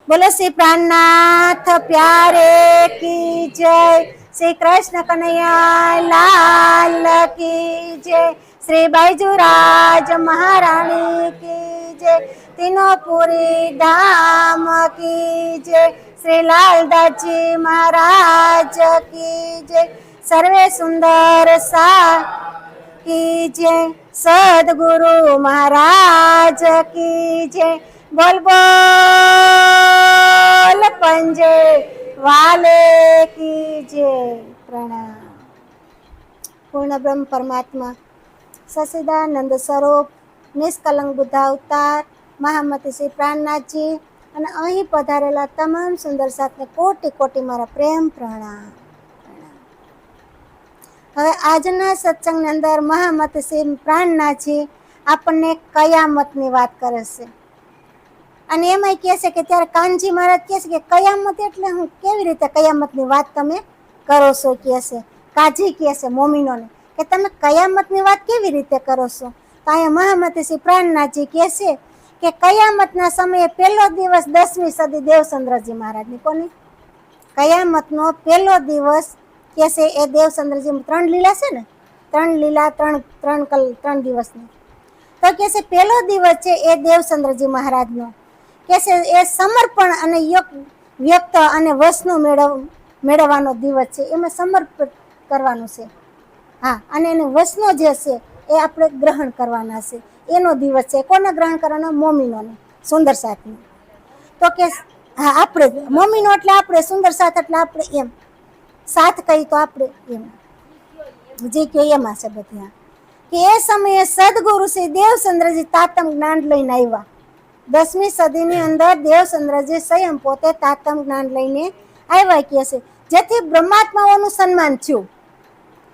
बोलो श्री प्राणनाथ प्यारे की जय। श्री कृष्ण कन्हैया लाल की जय। श्री बैजूराज महारानी की जय। तीनों पूरी धाम की जय। श्री लालदास जी महाराज की जय। सर्वे सुंदर सा की जय। सदगुरु महाराज की जय। बोल बोल पंजे वाले की जय। प्रणाम। पूर्ण ब्रह्म परमात्मा सच्चिदानंद स्वरूप निष्कलंक बुद्ध अवतार મહામતી શ્રી પ્રાણનાથજી અને અહીં પધારેલા તમામ સુંદર સાથને કોટી કોટી મારા પ્રેમ પ્રણામ। હવે આજના સત્સંગની અંદર મહામતી શ્રી પ્રાણનાથજી આપણને કયામતની વાત કરે છે અને એમાં કહે છે કે ત્યારે કાનજી મહારાજ કહે છે કે કયામત એટલે હું, કેવી રીતે કયામતની વાત તમે કરો છો, કહે છે કાજી કહે છે મોમીનોને કે તમે કયામતની વાત કેવી રીતે કરો છો। તો અહીંયા મહામતી શ્રી પ્રાણનાથજી કહે છે કે કયામતના સમયે પહેલો દિવસ 10મી સદી દેવચંદ્રજી મહારાજની, કોની કયામતનો પહેલો દિવસ કે છે એ દેવચંદ્રજી 3 લીલા છે ને, 3 લીલા 3 દિવસની, તો કે છે પહેલો દિવસ છે એ દેવચંદ્રજી મહારાજનો કે છે એ સમર્પણ અને વ્યક્ત અને વસનું મેળવવાનો દિવસ છે, એમાં સમર્પિત કરવાનું છે। હા, અને એને વસનો જે છે એ આપણે ગ્રહણ કરવાના છે, એનો દિવસ છે। કોને ગ્રહણ કરવાનો? મોમીનોને, સુંદર સાથને। તો કે હા, આપણે મોમીનો એટલે આપણે, સુંદર સાથ એટલે આપણે, એમ સાથ કહી તો આપણે એમ જે કહે એમાં છે બધી। કે એ સમયે સદગુરુ શ્રી દેવચંદ્રજી તાતમ જ્ઞાન લઈને આવ્યા। 10મી સદીની અંદર દેવચંદ્રજી સ્વયં પોતે તાતમ જ્ઞાન લઈને આવ્યા કહે છે, જેથી બ્રહ્માત્માઓનું સન્માન થયું।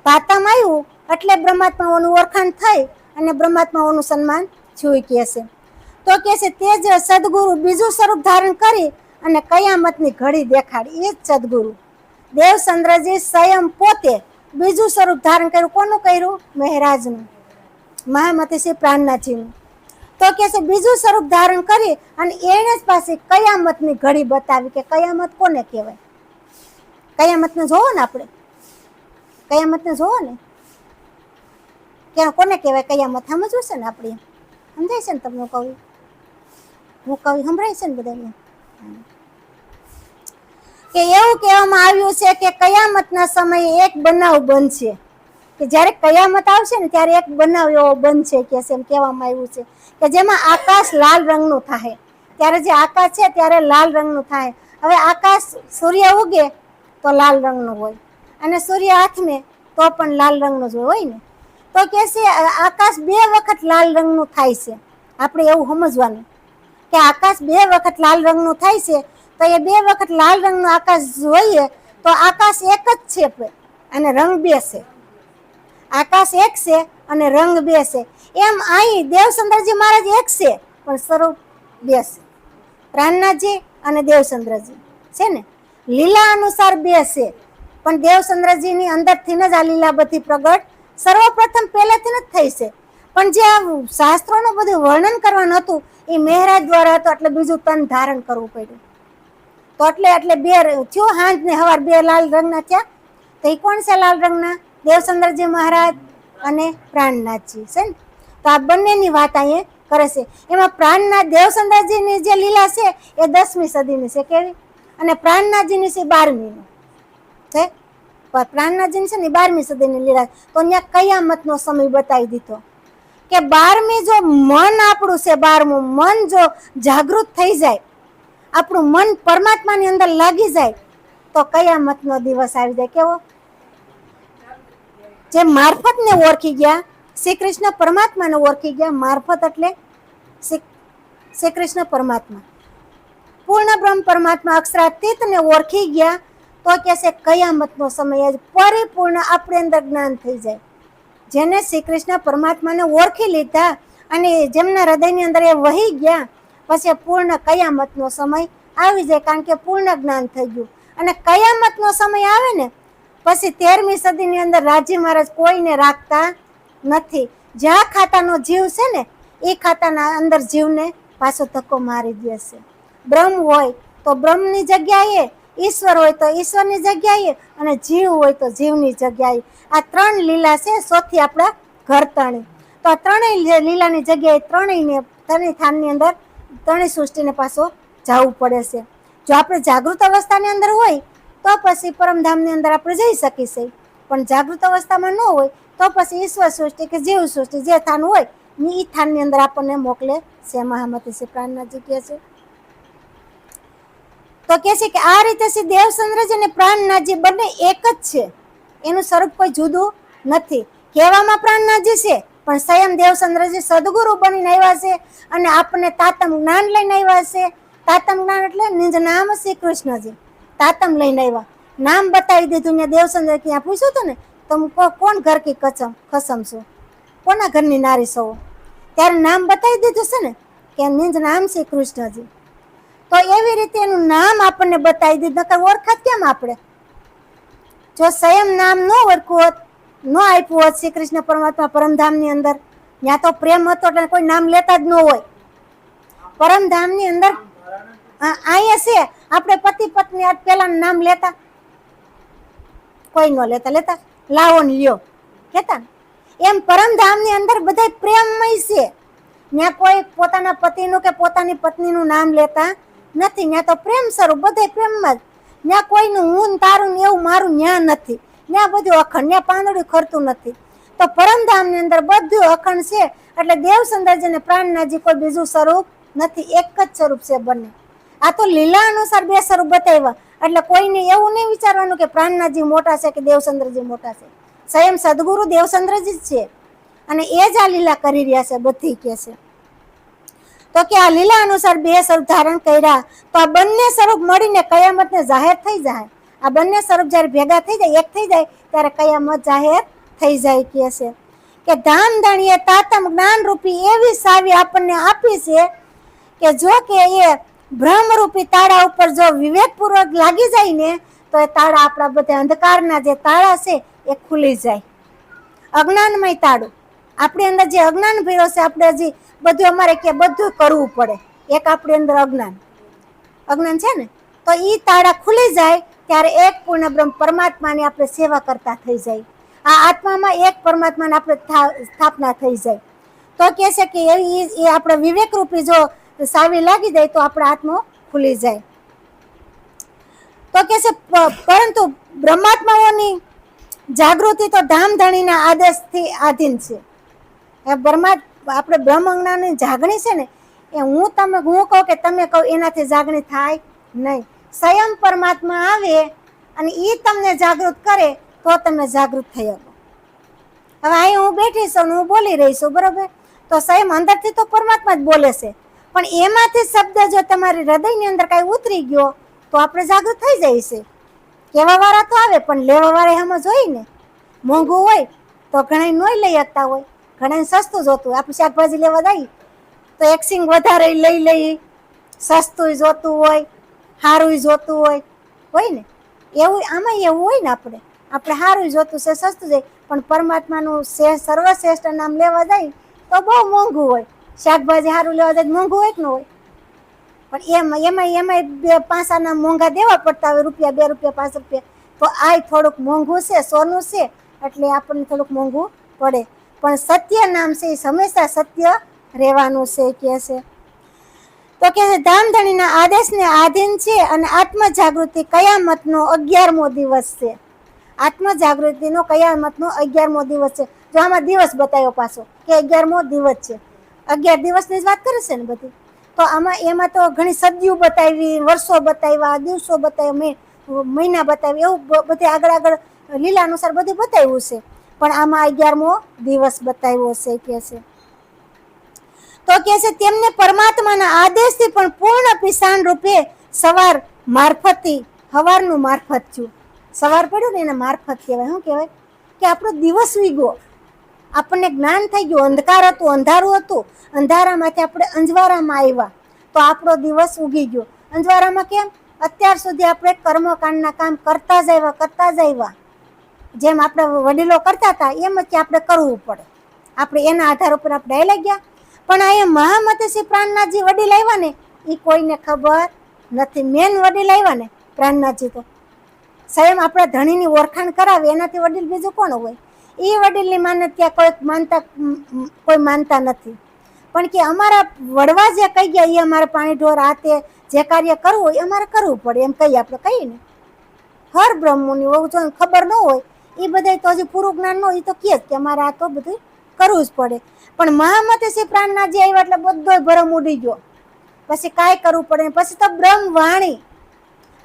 તાતમ આવ્યું એટલે બ્રહ્માત્માઓનું ઓળખાણ થઈ અને બ્રહ્માત્માઓનું સન્માન થયું કહે છે। તો કહે છે તે જ સદગુરુ બીજું સ્વરૂપ ધારણ કરી અને કયામતની ઘડી દેખાડી। એ જ સદગુરુ દેવચંદ્રજી સ્વયં પોતે બીજું સ્વરૂપ ધારણ કર્યું। કોનું કર્યું? મહારાજનું, મહામતી શ્રી પ્રાણનાથજીનું। તો કે છે બીજું સ્વરૂપ ધારણ કરી અને એને જ પાસે કયામતની ઘડી બતાવી કે કયામત કોને કહેવાય। કયામતને જોવો ને, આપણે કયામતને જોવો ને કે કોને કહેવાય કયામત, સમજવું છે ને આપણે, સમજાય છે ને તમને? હું કવિ સંભળાય છે ને બધાને કે એવું કહેવામાં આવ્યું છે કે કયામતના સમયે એક બનાવ બનશે, કે જ્યારે કયામત આવશે ને ત્યારે એક બનાવ એવો બનશે કે છે, એમ કહેવામાં આવ્યું છે કે જેમાં આકાશ લાલ રંગનું થાય। ત્યારે જે આકાશ છે ત્યારે લાલ રંગનું થાય। હવે આકાશ સૂર્ય ઉગે તો લાલ રંગનું હોય અને સૂર્ય આથમે તો પણ લાલ રંગનું જ હોય ને। તો કે છે આકાશ 2 વખત લાલ રંગનું થાય છે। આપણે એવું સમજવાનું કે આકાશ 2 વખત લાલ રંગનું થાય છે, તો એ 2 વખત લાલ રંગનું આકાશ જોઈએ તો આકાશ એક જ છે અને રંગ 2 છે। આકાશ એક છે અને રંગ 2 છે। એમ અહીં દેવચંદ્રજી મહારાજ એક છે પણ સ્વરૂપ 2 છે। પ્રાણનાથજી અને દેવચંદ્રજી છે ને, લીલા અનુસાર 2 છે પણ દેવચંદ્રજીની અંદરથી જ આ લીલા બધી પ્રગટ સર્વપ્રથમ પહેલેથી જ થઈ છે, પણ જે શાસ્ત્રોનું બધું વર્ણન કરવાનું હતું એ મહારાજ દ્વારા હતું, એટલે બીજું તન ધારણ કરવું પડ્યું। તો એટલે 2 થયું, હાંજ ને સવાર 2 લાલ રંગના થયા। તો એ કોણ છે લાલ રંગના? દેવચંદ્રજી મહારાજ અને પ્રાણનાથજી છે ને। તો આ બંનેની વાત અહીંયા કરે છે। એમાં પ્રાણનાથ દેવચંદ્રજીની જે લીલા છે એ 10મી સદીની છે, કેવી? અને પ્રાણનાથજીની છે 12મીની છે। પ્રાણનાથજીની છે ને 12મી સદીની લીલા। તો અહીંયા કયામતનો સમય બતાવી દીધો કે 12મી જો મન આપણું છે, 12મું મન જો જાગૃત થઈ જાય, આપણું મન પરમાત્માની અંદર લાગી જાય તો કયામતનો દિવસ આવી જાય। કેવો? જે મારફતને ઓળખી ગયા, શ્રી કૃષ્ણ પરમાત્માને ઓળખી ગયા। મારફત એટલે શ્રી કૃષ્ણ પરમાત્મા, પૂર્ણ બ્રહ્મ પરમાત્મા અક્ષરાતીતને ઓળખી ગયા તો કે છે કયામતનો સમય જ પરિપૂર્ણ આપણી અંદર જ્ઞાન થઈ જાય। જેને શ્રી કૃષ્ણ પરમાત્માને ઓળખી લીધા અને જેમના હૃદયની અંદર એ વહી ગયા પછી પૂર્ણ કયામતનો સમય આવી જાય, કારણ કે પૂર્ણ જ્ઞાન થઈ ગયું। અને કયામતનો સમય આવે ને પછી 13મી સદીની અંદર રાજી મહારાજ કોઈને રાખતા નથી। જ્યાં ખાતાનો જીવ છે ને એ ખાતાના અંદર જીવને પાછો ધક્કો મારી દે છે। બ્રહ્મ હોય તો બ્રહ્મની જગ્યાએ, ઈશ્વર હોય તો ઈશ્વરની જગ્યાએ, અને જીવ હોય તો જીવની જગ્યાએ. આ 3 લીલા છે ચોથી આપણા ઘરતણી. તો આ 3 લીલાની જગ્યાએ ત્રણેય થાનની અંદર ત્રણેય સૃષ્ટિને પાછો જવું પડે છે. જો આપણે જાગૃત અવસ્થાની અંદર હોય તો પછી પરમધામની અંદર આપણે જઈ શકીશું, પણ જાગૃત અવસ્થામાં ન હોય તો પછી ઈશ્વર સૃષ્ટિ કે જીવ સૃષ્ટિ જે થાન હોય એ થાનની અંદર આપણને મોકલે છે. મહામતી શ્રી પ્રાણનાથજી કહે છે. તો કહે છે કે આ રીતે શ્રી દેવચંદ્રજી અને પ્રાણનાથજી બંને એક જ છે, એનું સ્વરૂપ કોઈ જુદું નથી. કહેવામાં પ્રાણનાથજી છે, પણ સ્વયં દેવચંદ્રજી સદગુરુ બનીને આવ્યા છે અને આપણને તાતમ જ્ઞાન લઈને આવ્યા છે. તાતમ જ્ઞાન એટલે નિજ નામ શ્રી કૃષ્ણજી તાતમ લઈને આવ્યા, નામ બતાવી દીધું. ને દેવચંદ્ર ત્યાં પૂછ્યું હતું ને, તમે કોણ ઘર કી ખસમ છો, કોના ઘરની નારી છો, ત્યારે નામ બતાવી દીધું છે ને કે નિજ નામ શ્રી કૃષ્ણજી. તો એવી રીતે એનું નામ આપણને બતાવી દીધું, નકર ઓળખાત કેમ આપણે? જો સ્વયં નામ ન ઓળખવું હોત, ન આપ્યું હોત શ્રી કૃષ્ણ પરમાત્મા પરમધામની અંદર, ત્યાં તો પ્રેમ હતો એટલે કોઈ નામ લેતા જ ન હોય. પરમધામની અંદર અહીંયા છે આપણે પતિ પત્ની આજ પેલા નામ લેતા, કોઈ ન લેતા લાવો ને લ્યો કેતા. એમ પરમધામની અંદર બધા પ્રેમમય છે, ત્યાં કોઈ પોતાના પતિનું કે પોતાની પત્નીનું નામ લેતા નથી. ત્યાં તો પ્રેમ સ્વરૂપ બધે પ્રેમમાં જ. ત્યાં કોઈનું હું તારું ને એવું મારું ત્યાં નથી. ત્યાં બધું અખંડ, ત્યાં પાંદડું ખરતું નથી. તો પરમધામની અંદર બધું અખંડ છે. એટલે દેવચંદ્રજી અને પ્રાણનાથજી કોઈ બીજું સ્વરૂપ નથી, એક જ સ્વરૂપ છે બંને. આ તો લીલા અનુસાર 2 સ્વરૂપ બતાવ્યા, એટલે કોઈને એવું નહીં વિચારવાનું કે પ્રાણનાથજી મોટા છે કે દેવચંદ્રજી મોટા છે. સ્વયં સદગુરુ દેવચંદ્રજી જ છે અને એ જ આ લીલા કરી રહ્યા છે બધી કે છે. તો કે આ લીલા અનુસાર 2 સ્વરૂપ ધારણ કર્યા, તો આ બંને સ્વરૂપ મળીને કયામતને જાહેર થઈ જાય. આ બંને સ્વરૂપ જ્યારે ભેગા થઈ જાય, એક થઈ જાય, ત્યારે કયામત જાહેર થઈ જાય કે છે. કે ધામધણીએ તાતમ જ્ઞાન રૂપી એવી સાવી આપણને આપી છે કે જો કે એ બ્રહ્મરૂપી તાળા ઉપર જો વિવેકપૂર્વક લાગી જાય ને, તો એ તાળા આપણા બધા અંધકારના જે તાળા છે એ ખુલી જાય. અજ્ઞાનમય તાળું, આપણી અંદર જે અજ્ઞાન ભર્યો છે, આપણે હજી બધું અમારે કે બધું કરવું પડે, એક આપણી અંદર અજ્ઞાન છે ને, તો એ તાળા ખુલી જાય ત્યારે એક પૂર્ણ બ્રહ્મ પરમાત્માની આપણે સેવા કરતા થઈ જાય. આ આત્મામાં એક પરમાત્માને આપણે સ્થાપના થઈ જાય. તો કહે છે કે એ આપણે વિવેકરૂપી જો સાવી લાગી જાય તો આપણો આત્મો ખુલી જાય. તો કહે છે પરંતુ બ્રહ્માત્માઓની જાગૃતિ તો ધામધણીના આદેશથી આધીન છે. આપણે બ્રહ્મ જ્ઞાનની જાગણી છે ને, એ હું કહું કે તમે કહો એનાથી જાગણી થાય નહીં. સ્વયં પરમાત્મા આવે અને એ તમને જાગૃત કરે તો તમે જાગૃત થઈ શકો. હવે અહીં હું બેઠી છું, હું બોલી રહી છું, બરોબર, તો સ્વયં અંદરથી તો પરમાત્મા જ બોલે છે, પણ એમાંથી શબ્દ જો તમારી હૃદયની અંદર કાંઈ ઉતરી ગયો તો આપણે જાગૃત થઈ જાય છે. કહેવા વાળા તો આવે, પણ લેવા વાળા એમાં જોઈ ને. મોંઘું હોય તો ઘણા નોય લઈ શકતા હોય, ઘણા સસ્તું જોતું હોય. આપણે શાકભાજી લેવા જઈએ તો એક સિંગ વધારે લઈ લઈએ, સસ્તું જોતું હોય, સારું જોતું હોય ને. એવું આમાં એવું હોય ને, આપણે સારું જોતું છે, સસ્તું જાય, પણ પરમાત્માનું સર્વશ્રેષ્ઠ નામ લેવા જાય તો બહુ મોંઘું હોય. શાકભાજી સારું લેવા જાય મોંઘું હોય કે ન હોય, પણ એમાં 5 આના મોંઘા દેવા પડતા હોય, રૂપિયા 2 રૂપિયા 5 રૂપિયા. તો આ થોડુંક મોંઘું છે, સોનું છે, એટલે આપણને થોડુંક મોંઘું પડે. પણ સત્ય નામ છે એ હંમેશા સત્ય રહેવાનું છે કે છે. તો કે ધામધણીના આદેશને આધીન છે અને આત્મજાગૃતિ કયામતનો 11મો દિવસ છે. આત્મજાગૃતિનો કયામતનો 11મો દિવસ છે. જો આમાં દિવસ બતાવ્યો પાછો કે 11મો દિવસ છે. 11 દિવસની જ વાત કરે છે ને બધી. તો એમાં તો ઘણી સદીઓ બતાવી, વર્ષો બતાવ્યા, દિવસો બતાવ્યા, મહિના બતાવ્યા, એવું બધે આગળ લીલા અનુસાર બધું બતાવ્યું છે. પણ આમાં 11મો દિવસ બતાવ્યો છે કે છે. તો કે છે તેમને પરમાત્માના આદેશથી પણ પૂર્ણ પિસાણ રૂપે સવાર મારફતથી, હવારનું મારફત થયું. સવાર પડ્યું ને એને મારફત કહેવાય. શું કહેવાય? કે આપણો દિવસ વીગો, આપણને જ્ઞાન થઈ ગયું. અંધકાર હતું, અંધારું હતું, અંધારામાંથી આપણે અંજવારામાં આવ્યા તો આપણો દિવસ ઉગી ગયો. અંજવારામાં કેમ? અત્યાર સુધી આપણે કર્મકાંડના કામ કરતા જ આવ્યા. જેમ આપણે વડીલો કરતા હતા એમ જ આપણે કરવું પડે. આપણે એના આધાર ઉપર આપણે હાલી ગયા. પણ અહીંયા મહામતી શ્રી પ્રાણનાથજી વડીલ આવ્યા ને, એ કોઈને ખબર નથી. મેન વડીલ આવ્યા ને પ્રાણનાથજી, તો સ્વયં આપણા ધણીની ઓળખાણ કરાવે એનાથી વડીલ બીજું કોણ હોય? એ વડીલની માને ત્યાં કોઈ માનતા નથી. પણ કે અમારા વડવા જે કહી ગયા એ અમારે પાણી ઢોર આ તે જે કાર્ય કરવું હોય અમારે કરવું પડે એમ કહીએ. આપણે કહીએ ને હર બ્રહ્મની હોવું જો ખબર ન હોય એ બધા તો હજી પૂરું જ્ઞાન ન હોય એ તો કહે કે અમારે આ તો બધું કરવું જ પડે. પણ મહામતે શ્રી પ્રાણનાથજી આવ્યા એટલે બધો ભરમ ઉડી ગયો. પછી કાંઈ કરવું પડે. પછી તો બ્રહ્મ વાણી,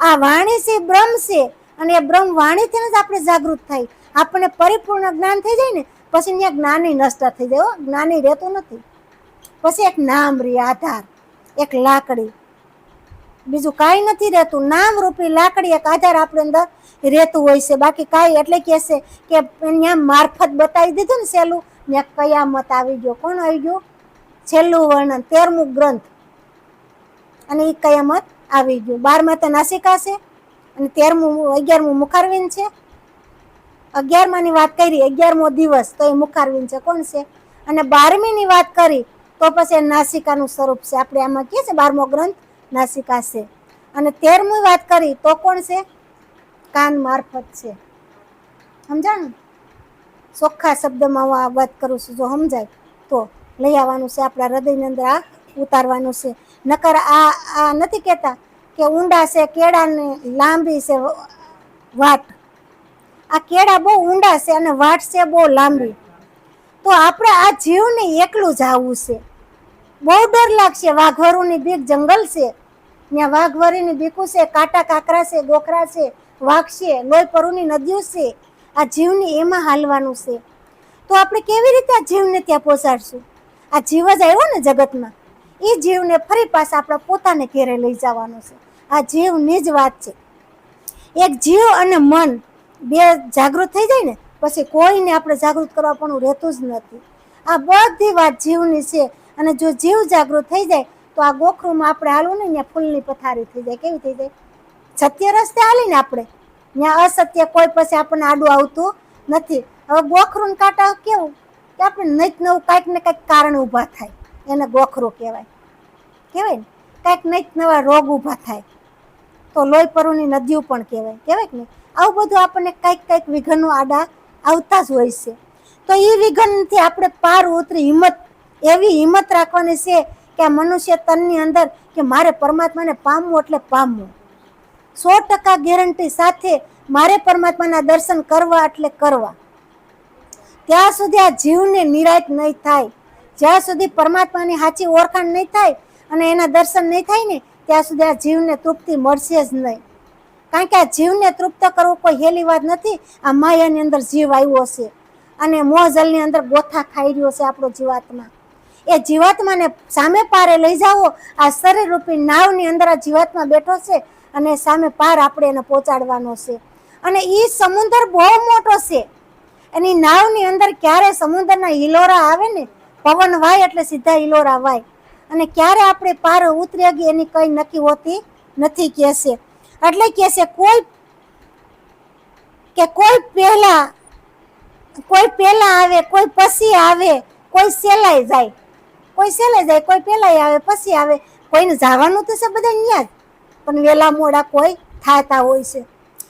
આ વાણી છે બ્રહ્મ છે, અને એ બ્રહ્મ વાણીથી જ આપણે જાગૃત થાય. આપણને પરિપૂર્ણ જ્ઞાન થઈ જાય ને પછી ત્યાં જ્ઞાની નષ્ટ થઈ જાય. જ્ઞાની રહેતું નથી. પછી એક નામ રે આધાર, એક લાકડી, બીજું કાંઈ નથી રહેતું. નામ રૂપી લાકડી એક આધાર આપણી અંદર રહેતું હોય છે. બાકી કાંઈ એટલે કે છે કે ત્યાં મારફત બતાવી દીધું ને સહેલું, ત્યાં કયામત આવી ગયો. કોણ આવી ગયું? છેલ્લું વર્ણન 13મું ગ્રંથ, અને એ કયામત આવી ગયું. 12માં તો નાસિકા છે, અને 11મું મુખારવિંદ છે. 11માની વાત કરી 11મો દિવસ તો એ મુખારવિંદ છે. કોણ છે? અને 12મીની વાત કરી તો પછી નાસિકાનું સ્વરૂપ છે. આપણે આમાં કહે છે 12મો ગ્રંથ નાસિકા છે. અને 13મી વાત કરી તો કોણ છે? કાન મારફત છે. સમજાણું? ચોખ્ખા શબ્દમાં હું આ વાત કરું છું. જો સમજાય તો લઈ આવવાનું છે, આપણા હૃદયની અંદર આ ઉતારવાનું છે. નકર આ નથી કહેતા કે ઊંડા છે કેળાને લાંબી છે વાટ. આ કેળા બહુ ઊંડા છે અને વાટ છે બહુ લાંબી. તો આપણે આ જીવને એકલું જ આવવું છે. બહુ ડર લાગશે. વાઘવરુની બીક જંગલ છે, ત્યાં વાઘવરીની બીકું છે, કાંટા કાંકરા છે, ગોખરા છે, વાઘ છે, લોહી પરુની નદીઓ છે. આ જીવની એમાં હાલવાનું છે. તો આપણે કેવી રીતે આ જીવને ત્યાં પહોંચાડશું? આ જીવ જ આવ્યો ને જગતમાં, એ જીવને ફરી પાછા આપણા પોતાને ઘેરે લઈ જવાનો છે. આ જીવની જ વાત છે. એક જીવ અને મન બે જાગૃત થઈ જાય ને પછી કોઈને આપણે જાગૃત કરવા પણ રહેતું જ નથી. આ બધી વાત જીવની છે. અને જો જીવ જાગૃત થઈ જાય તો આ ગોખરુમાં આપણે હાલવું ને ત્યાં ફૂલની પથારી થઈ જાય. કેવી થઈ જાય? સત્ય રસ્તે હાલીને આપણે ત્યાં અસત્ય કોઈ પછી આપણને આડું આવતું નથી. હવે ગોખરું કાંટા કેવું કે આપણે નઈત નવું કાંઈક ને કાંઈક કારણ ઊભા થાય, એને ગોખરું કહેવાય. કહેવાય ને કાંઈક નઈત નવા રોગ ઊભા થાય તો લોહી પરુની નદીઓ પણ કહેવાય. કહેવાય કે નહીં? આવું બધું આપણને કંઈક વિઘ્નો આડા આવતા જ હોય છે. તો એ વિઘ્નથી આપણે પાર ઉતરી એવી હિંમત રાખવાની છે કે આ મનુષ્ય તનની અંદર કે મારે પરમાત્માને પામવું એટલે પામવું. 100% ગેરંટી સાથે મારે પરમાત્માના દર્શન કરવા એટલે કરવા. ત્યાં સુધી આ જીવને નિરાશ નહીં થાય, જ્યાં સુધી પરમાત્માની સાચી ઓળખાણ નહીં થાય અને એના દર્શન નહીં થાય ને ત્યાં સુધી આ જીવને તૃપ્તિ મળશે જ નહીં. કારણ કે આ જીવને તૃપ્ત કરવું કોઈ હેલી વાત નથી. આ માયાની અંદર જીવ આવ્યો છે અને મોહજલની અંદર ગોથા ખાઈ રહ્યો છે આપણો જીવાત્મા. એ જીવાત્માને સામે પારે લઈ જાવો. આ શરીર રૂપી નાવની અંદર આ જીવાત્મા બેઠો છે અને સામે પાર આપણે એને પહોંચાડવાનો છે. અને એ સમુદ્ર બહુ મોટો છે. એની નાવની અંદર ક્યારે સમુદ્રના હિલોરા આવે ને, પવન વાય એટલે સીધા હિલોરા વાય, અને ક્યારે આપણે પાર ઉતરી ગઈ એની કઈ નક્કી હોતી નથી. કે છે એટલે કે છે કોઈ પહેલા આવે, કોઈ પછી આવે, કોઈ સેલાઈ જાય, કોઈ પહેલા આવે પછી આવે. કોઈને જવાનું તો છે બધા અહીંયા જ, પણ વેલા મોડા કોઈ થતા હોય છે.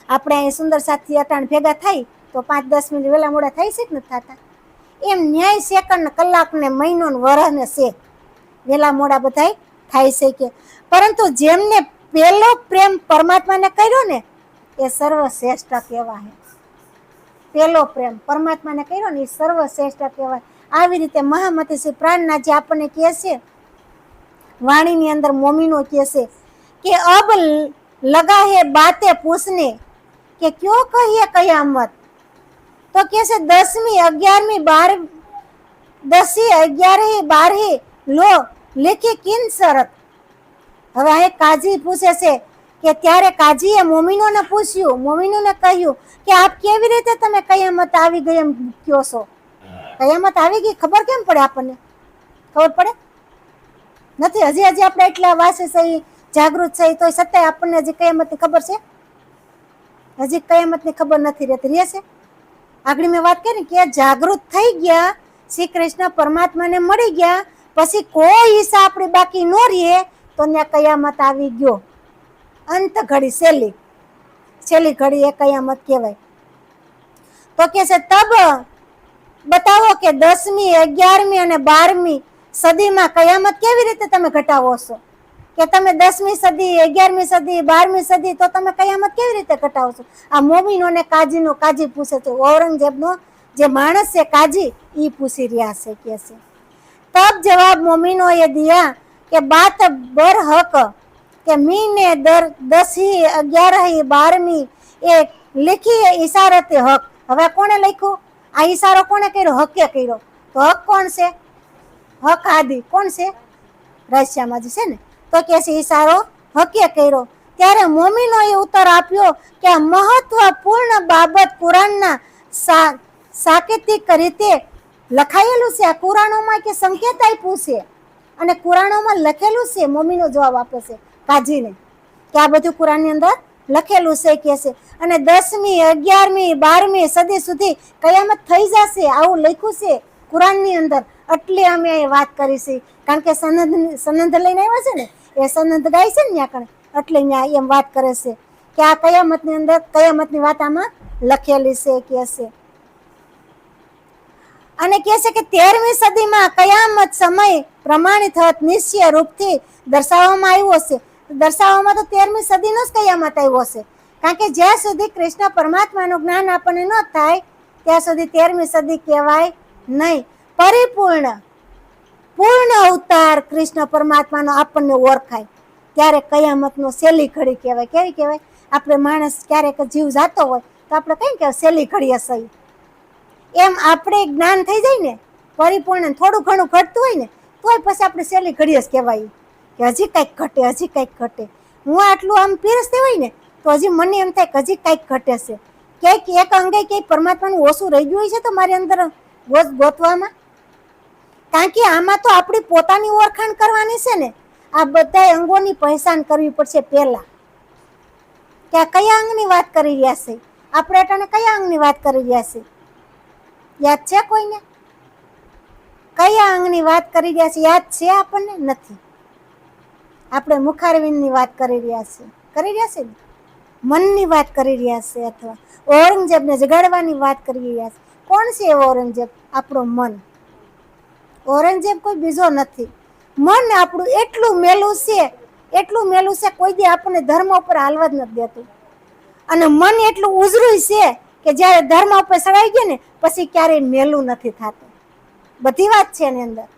આપણે અહીં સુંદર સાથી અટાણ ભેગા થાય તો 5-10 મિનિટ વેલા મોડા થાય છે કે નથી થતા? એમ ન્યાય સેકન્ડ, કલાક ને મહિનો ને વર્ષ ને છે વેલા મોડા બધા થાય છે કે. પરંતુ જેમને પહેલો પ્રેમ પરમાત્માને કર્યો ને એ સર્વશ્રેષ્ઠ કહેવાય. પહેલો પ્રેમ પરમાત્માને કર્યો ને એ સર્વશ્રેષ્ઠ કહેવાય. આવી રીતે મહામતે શ્રી પ્રાણનાથજી આપણને કહે છે વાણીની અંદર, મોમીનો કહે છે કે અબ લગા હે બાતે પૂછને કે ક્યો કહીએ કયામત. તો કહે છે 10મી 11મી 10મી 11મી 12મી લો લેખી કિન શરત. હવે અહીં કાજી પૂછે છે કે ત્યારે કાજીએ મોમીનોને પૂછ્યું, મોમીનોને કહ્યું કે આપ કેવી રીતે તમે કયામત આવી ગઈ એમ કહો છો? કયામત આવી ગઈ ખબર કેમ પડે આપણને? ખબર પડે નથી. હજી આપણે એટલા વાસે છે, જાગૃત છે, તો છતાંય આપણને હજી કયામતની ખબર છે? હજી કયામતની ખબર નથી રહેતી. રહેશે? આગળ મેં વાત કરી કે જાગૃત થઈ ગયા, શ્રી કૃષ્ણ પરમાત્માને મળી ગયા પછી કોઈ હિસ્સા આપણે બાકી ન રહીએ તો ત્યાં કયામત આવી ગયો. અંત ઘડી, છેલ્લી ઘડી એ કયામત કહેવાય. તો કે છે તબ બતાવો કે 10મી, 11મી અને 12મી સદીમાં કયામત કેવી રીતે તમે ઘટાવો છો? કે તમે 10મી સદી, 11મી સદી, 12મી સદી, તો તમે કયામત કેવી રીતે ઘટાવશો? આ મોમીનોને કાજી પૂછે છે. ઔરંગઝેબનો જે માણસ છે કાજી, ઈ પૂછી રહ્યા છે. કે છે તબ જવાબ મોમીનોએ દિયા કે બાત બરહક કે મીને 10મી, 11મી, 12મી એ લીખી ઈશારતે હક. હવે કોણે લખ્યું? આ ઈશારો કોણે કર્યો? હકે કર્યો. તો હક કોણ છે? હક આદિ કોણ છે? રહસ્યમાં છે ને. તો કે છે ઈશારો હકે કર્યો. ત્યારે મોમીનોએ ઉત્તર આપ્યો કે આ મહત્વપૂર્ણ બાબત કુરાનના સાકેતિક રીતે લખાયેલું છે. આ કુરાનોમાં કે સંકેત આપ્યું છે અને કુરાનોમાં લખેલું છે. મોમીનો જવાબ આપે છે કાજીને કે આ બધું કુરાનની અંદર લખેલું છે. કે છે અને 10મી, 11મી, 12મી સદી સુધી કયામત થઈ જશે, આવું લખ્યું છે કુરાનની અંદર. એટલે અમે વાત કરી છે, કારણ કે સનદ લઈને આવ્યા છે ને, એ સનદ ગાય છે ને ત્યાં કણે, એટલે ત્યાં એમ વાત કરે છે કે આ કયામતની અંદર કયામતની વાત આમાં લખેલી છે. કે છે અને કહે છે કે 13મી સદીમાં કયામત સમય પ્રમાણિત નિશ્ચય રૂપથી દર્શાવવામાં આવ્યો છે. દર્શાવવામાં તો 13મી સદીનો જ કયામત આવ્યો છે, કારણ કે જ્યાં સુધી કૃષ્ણ પરમાત્માનું જ્ઞાન આપણને ન થાય ત્યાં સુધી 13મી સદી કહેવાય નહીં. પૂર્ણ અવતાર કૃષ્ણ પરમાત્માનો આપણને ઓળખાય ત્યારે કયામતનો છેલ્લી ઘડી કહેવાય. કેવી કહેવાય? આપણે માણસ ક્યારેક જીવ જાતો હોય તો આપણે કઈ કહેવાય? છેલ્લી ઘડી હશે. એમ આપણે જ્ઞાન થઈ જાય ને પરિપૂર્ણ, થોડું ઘણું ઘટતું હોય ને તોય પછી આપણે છેલ્લી ઘડી જ કહેવાય કે હજી કંઈક ઘટે, હજી કંઈક ઘટે. હું આટલું આમ પીરસતી હોય ને તો હજી મને એમ થાય કે હજી કંઈક ઘટે છે. ક્યાંક એક અંગે ક્યાંય પરમાત્માનું ઓછું રહી ગયું હોય છે તો મારી અંદર ગોતવામાં. કારણ કે આમાં તો આપણી પોતાની ઓળખાણ કરવાની છે ને. આ બધા અંગોની પહેચાન કરવી પડશે પહેલા, કે આ કયા અંગની વાત કરી રહ્યા છે, આપણે અટાણે કયા અંગની વાત કરી રહ્યા છે? યાદ છે કોઈને? કયા અંગની વાત કરી રહ્યા છે યાદ છે આપણને? નથી. આપણે મુખારવિંદની વાત કરી રહ્યા છે ને, મનની વાત કરી રહ્યા છે, અથવા ઔરંગઝેબને જગાડવાની વાત કરી રહ્યા છે. કોણ છે એવો ઔરંગઝેબ? આપણો મન. ઔરંગઝેબ કોઈ બીજો નથી. મન આપણું એટલું મેલું છે, કોઈ દી આપણને ધર્મ ઉપર હાલવા જ નથી દેતું. અને મન એટલું ઉજળું છે કે જ્યારે ધર્મ ઉપર સડાઈ ગયો ને પછી ક્યારેય મેલું નથી થતું. બધી વાત છે એની અંદર.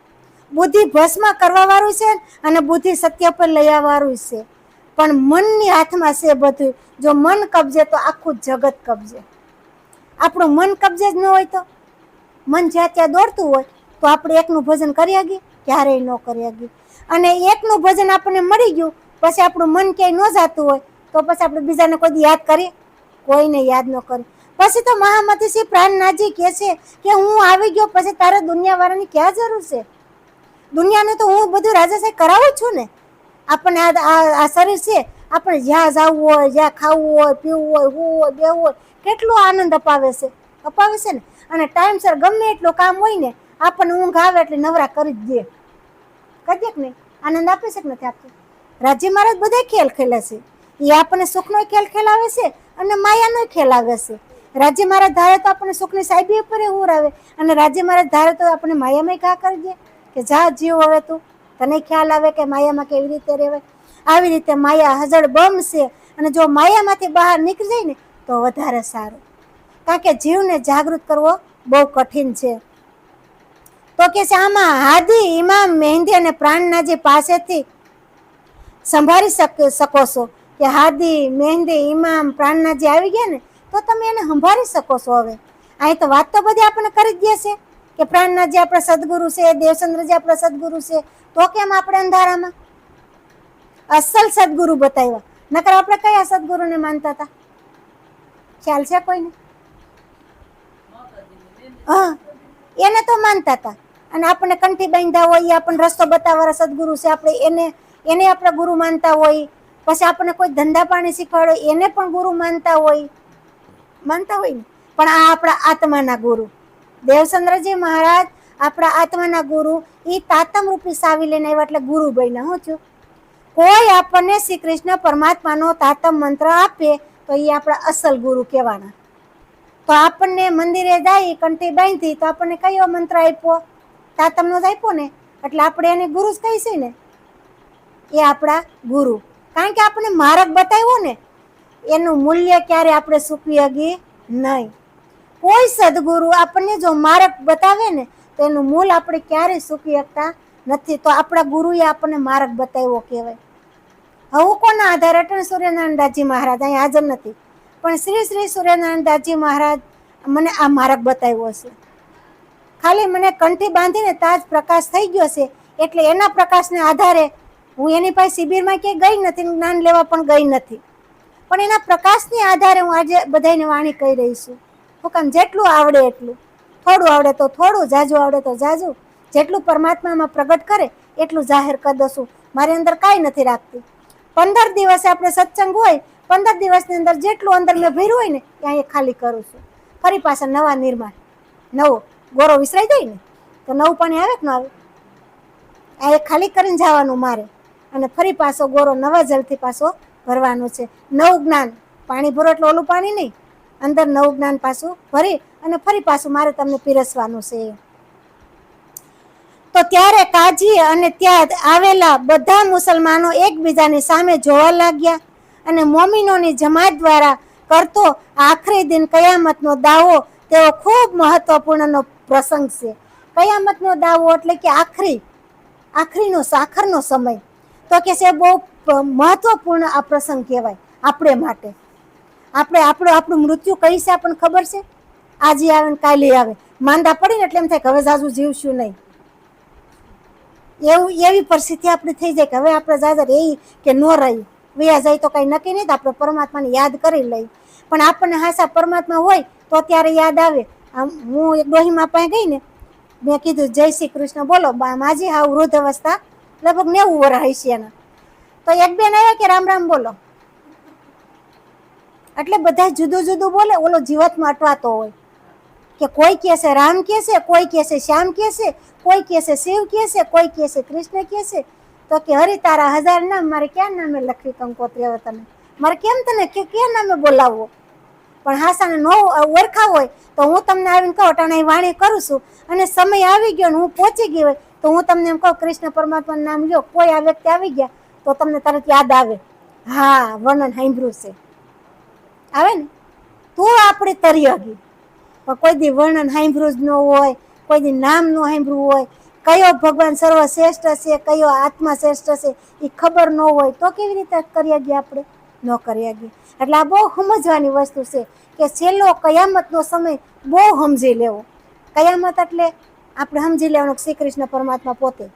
બુદ્ધિ ભસ્મ કરવા વાળું છે અને બુદ્ધિ સત્ય પર લઈ આવવાનું છે, પણ મનની હાથમાં છે બધું. જો મન કબજે તો આખું જગત કબજે. આપણું મન કબજે જ ન હોય તો, મન જ્યાં ત્યાં દોડતું હોય તો આપણે એકનું ભજન કરી શકીએ? ક્યારેય ન કરી શકીએ. અને એકનું ભજન આપણને મળી ગયું પછી આપણું મન ક્યાંય ન જતું હોય તો પછી આપણે બીજાને કોઈ યાદ કરીએ? કોઈને યાદ ન કરીએ. પછી તો મહામતી શ્રી પ્રાણનાથજી કહે છે કે હું આવી ગયો પછી તારે દુનિયાવાળાની ક્યાં જરૂર છે? દુનિયાને તો હું બધું રાજાશાહી કરાવું છું ને. આપણને આ શરીર છે, આપણે જ્યાં જવું હોય, જ્યાં ખાવું હોય, પીવું હોય, હોવું હોય, બેવું હોય, કેટલો આનંદ અપાવે છે ને. અને ટાઈમસર ગમે એટલું કામ હોય ને આપણને ઊંઘ આવે એટલે નવરા કરી જ દે. કદીક નહીં આનંદ આપે છે કે નથી આપતું? રાજ્ય મહારાજ બધા ખેલ ખેલે છે. એ આપણને સુખનો ખેલ ખેલાવે છે અને માયાનો ખેલ આવે છે. રાજ્ય મહારાજ ધારે તો આપણને સુખની સાહેબી ઉપર ઉરાવે, અને રાજ્ય મહારાજ ધારે તો આપણે માયામાં ઘા કરી દે કે જા જીવ હવે તું, તને ખ્યાલ આવે કે માયામાં કેવી રીતે રહેવાય. આવી રીતે માયા હજળ બમ છે, અને જો માયામાંથી બહાર નીકળી જાય ને તો વધારે સારું, કારણ કે જીવને જાગૃત કરવો બહુ કઠિન છે. તો કે છે આમાં હાદી, ઇમામ, મહેંદી અને પ્રાણનાથજી પાસેથી સંભાળી શકો છો કે હાદી, મહેંદી, ઇમામ, પ્રાણનાથજી આવી ગયા ને તો તમે એને સંભાળી શકો છો. હવે અહીં તો વાત તો બધી આપણને કરી જ દેશે કે પ્રાણનાથજી આપણા સદગુરુ છે, દેવચંદ્રજી આપણા સદગુરુ છે, તો કેમ આપણે અંધારામાં? અસલ સદગુરુ બતાવ્યા. નકર આપણે કયા સદગુરુને માનતા હતા? ખ્યાલ છે કોઈને? હા, એને તો માનતા હતા. અને આપણને કંઠી બાંધ્યા હોય, એ આપણને રસ્તો બતાવવાળા સદગુરુ છે, આપણે એને આપણા ગુરુ માનતા હોય. પછી આપણને કોઈ ધંધા પાણી શીખવાડે એને પણ ગુરુ માનતા હોય ને. પણ આ આપણા આત્માના ગુરુ દેવચંદ્રજી મહારાજ, આપણા આત્માના ગુરુ, એ તાતમ રૂપી સાવી લઈને આવ્યા એટલે ગુરુ બન્યા. શું થયું? કોઈ આપણને શ્રી કૃષ્ણ પરમાત્માનો તાતમ મંત્ર આપે તો એ આપણા અસલ ગુરુ કહેવાના. તો આપણને મંદિરે જાય કંઠી બાંધી તો આપણને કયો મંત્ર આપ્યો? તાતમનો જ આપ્યો ને, એટલે આપણે એને ગુરુ જ કહીશું ને. એ આપણા ગુરુ, કારણ કે આપણને માર્ગ બતાવ્યો ને, એનું મૂલ્ય ક્યારે આપણે ચૂકવી શકીએ નહીં. કોઈ સદગુરુ આપણને જો માર્ગ બતાવે ને તો એનું મૂળ આપણે ક્યારેય ચૂકવી શકતા નથી. તો આપણા ગુરુએ આપણને માર્ગ બતાવ્યો કહેવાય. હવે કોના આધારે? અટલ સૂર્યનારાયણ દાસજી મહારાજ અહીં હાજર નથી, પણ શ્રી શ્રી સૂર્યનારાયણ દાસજી મહારાજ મને આ માર્ગ બતાવ્યો છે. ખાલી મને કંઠી બાંધીને તાજ પ્રકાશ થઈ ગયો છે, એટલે એના પ્રકાશને આધારે હું એની પાસે શિબિરમાં ક્યાંય ગઈ નથી, જ્ઞાન લેવા પણ ગઈ નથી, પણ એના પ્રકાશની આધારે હું આજે બધાને વાણી કહી રહી છું. હું કામ? જેટલું આવડે એટલું. થોડું આવડે તો થોડું, જાજુ આવડે તો જાજુ. જેટલું પરમાત્મામાં પ્રગટ કરે એટલું જાહેર કરી દઉં. મારી અંદર કાંઈ નથી રાખતી. 15 દિવસે આપણે સત્સંગ હોય, 15 દિવસની અંદર જેટલું અંદર મેં ભર્યું હોય ને ત્યાં એ ખાલી કરું છું. ફરી પાછા નવા નિર્માણ, નવો ગોરો વિસરાઈ જાય ને તો નવું પાણી આવે કે ન આવે? આ એ ખાલી કરીને જવાનું મારે, અને ફરી પાછો ગોરો નવા જલથી પાછો ભરવાનું છે. નવું જ્ઞાન, પાણી ભરો એટલે ઓલું પાણી નહીં, અંદર નવું જ્ઞાન પાછું ભરી અને ફરી પાછું મારે તમને પીરસવાનું છે. તો ત્યારે કાજી અને ત્યાં આવેલા બધા મુસલમાનો એકબીજાની સામે જોવા લાગ્યા, અને મોમીનોની જમાત દ્વારા કરતો આખરી દિન કયામતનો દાવો તેઓ ખૂબ મહત્વપૂર્ણનો પ્રસંગ છે. કયામતનો દાવો એટલે કે આખરીનો સાખરનો સમય. તો કે છે બહુ મહત્વપૂર્ણ આ પ્રસંગ કહેવાય આપણે માટે. આપણું મૃત્યુ કઈ છે આપણને ખબર છે? આજે આવે ને કાલે આવે. માંદા પડીને એટલે એમ થાય કે હવે જાજુ જીવશું નહીં. એવી પરિસ્થિતિ આપણી થઈ જાય કે હવે આપણે જાજા રહી કે ન રહી, વયા જાય તો કઈ નક્કી નહીં. તો આપણે પરમાત્માને યાદ કરી લઈ, પણ આપણને હાસા પરમાત્મા હોય તો ત્યારે યાદ આવે. હું એક ડોહીમાં પાસે ગઈ ને, મેં કીધું જય શ્રી કૃષ્ણ બોલો. માજી હાવ વૃદ્ધ અવસ્થા, લગભગ 90 વર્ષ હશે એના. તો એક બેન આવ્યા કે રામ રામ બોલો, એટલે બધા જુદું જુદું બોલે. ઓલો જીવતમાં અટવાતો હોય કે કોઈ કહે છે રામ કહે છે, કોઈ કહે છે શ્યામ કહે છે, કોઈ કહે છે શિવ કહે છે, કોઈ કહે છે કૃષ્ણ કહે છે. તો કે હરી તારા 1000 નામ, મારે ક્યાં નામે લખવી કંકોત્રી? હવે તને મારે કેમ તને ક્યાં નામે બોલાવવો? પણ હાસાને ન ઓળખા હોય તો હું તમને આવીને કહું ટાણા વાણી કરું છું, અને સમય આવી ગયો ને હું પહોંચી ગઈ હોય તો હું તમને એમ કહું કૃષ્ણ પરમાત્માનું નામ લ્યો. કોઈ આ વ્યક્તિ આવી ગયા તો તમને તરત યાદ આવે, હા વર્ણન સાંભળ્યું છે, આવે ને તો આપણે તરી હગી. પણ કોઈ દી વર્ણન સાંભળ્યું જ ન હોય, કોઈ દી નામ ન સાંભળ્યું હોય, કયો ભગવાન સર્વશ્રેષ્ઠ છે, કયો આત્મા શ્રેષ્ઠ છે એ ખબર ન હોય તો કેવી રીતે કરી ગયા? આપણે ન કરી ગયા. એટલે આ બહુ સમજવાની વસ્તુ છે કે છેલ્લો કયામતનો સમય બહુ સમજી લેવો. કયામત એટલે આપણે સમજી લેવાનું શ્રી કૃષ્ણ પરમાત્મા પોતે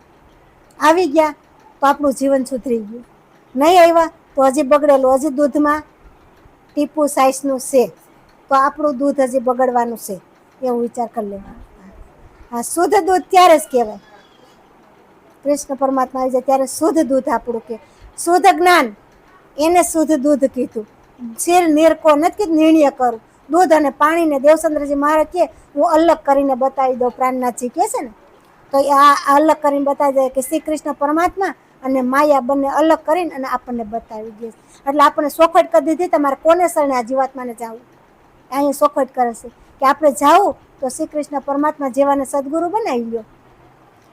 આવી ગયા તો આપણું જીવન સુધરી ગયું, નહીં આવ્યા તો હજી બગડેલું, હજી દૂધમાં ટીપુ સાઈઝનું છે તો આપણું દૂધ હજી બગડવાનું છે, એવું વિચાર કરી લેવાનું. હા, શુદ્ધ દૂધ ત્યારે જ કહેવાય. કૃષ્ણ પરમાત્મા આવી જાય ત્યારે શુદ્ધ દૂધ આપણું કે શુદ્ધ જ્ઞાન, એને શુદ્ધ દૂધ કીધું. શીર નિરકો નથી કીધું, નિર્ણય કરું. દૂધ અને પાણીને દેવચંદ્રજી મહારાજ કહે હું અલગ કરીને બતાવી દઉં. પ્રાણનાથજી કહે છે ને, તો આ અલગ કરીને બતાવી દે કે શ્રી કૃષ્ણ પરમાત્મા અને માયા બંને અલગ કરીને અને આપણને બતાવી દે. એટલે આપણને સોખવટ કરી દીધી, તમારે કોને શરણે આ જીવાત્માને જવું? અહીંયા સોખવટ કરે છે કે આપણે જાવું તો શ્રી કૃષ્ણ પરમાત્મા જેવાને સદગુરુ બનાવી લ્યો.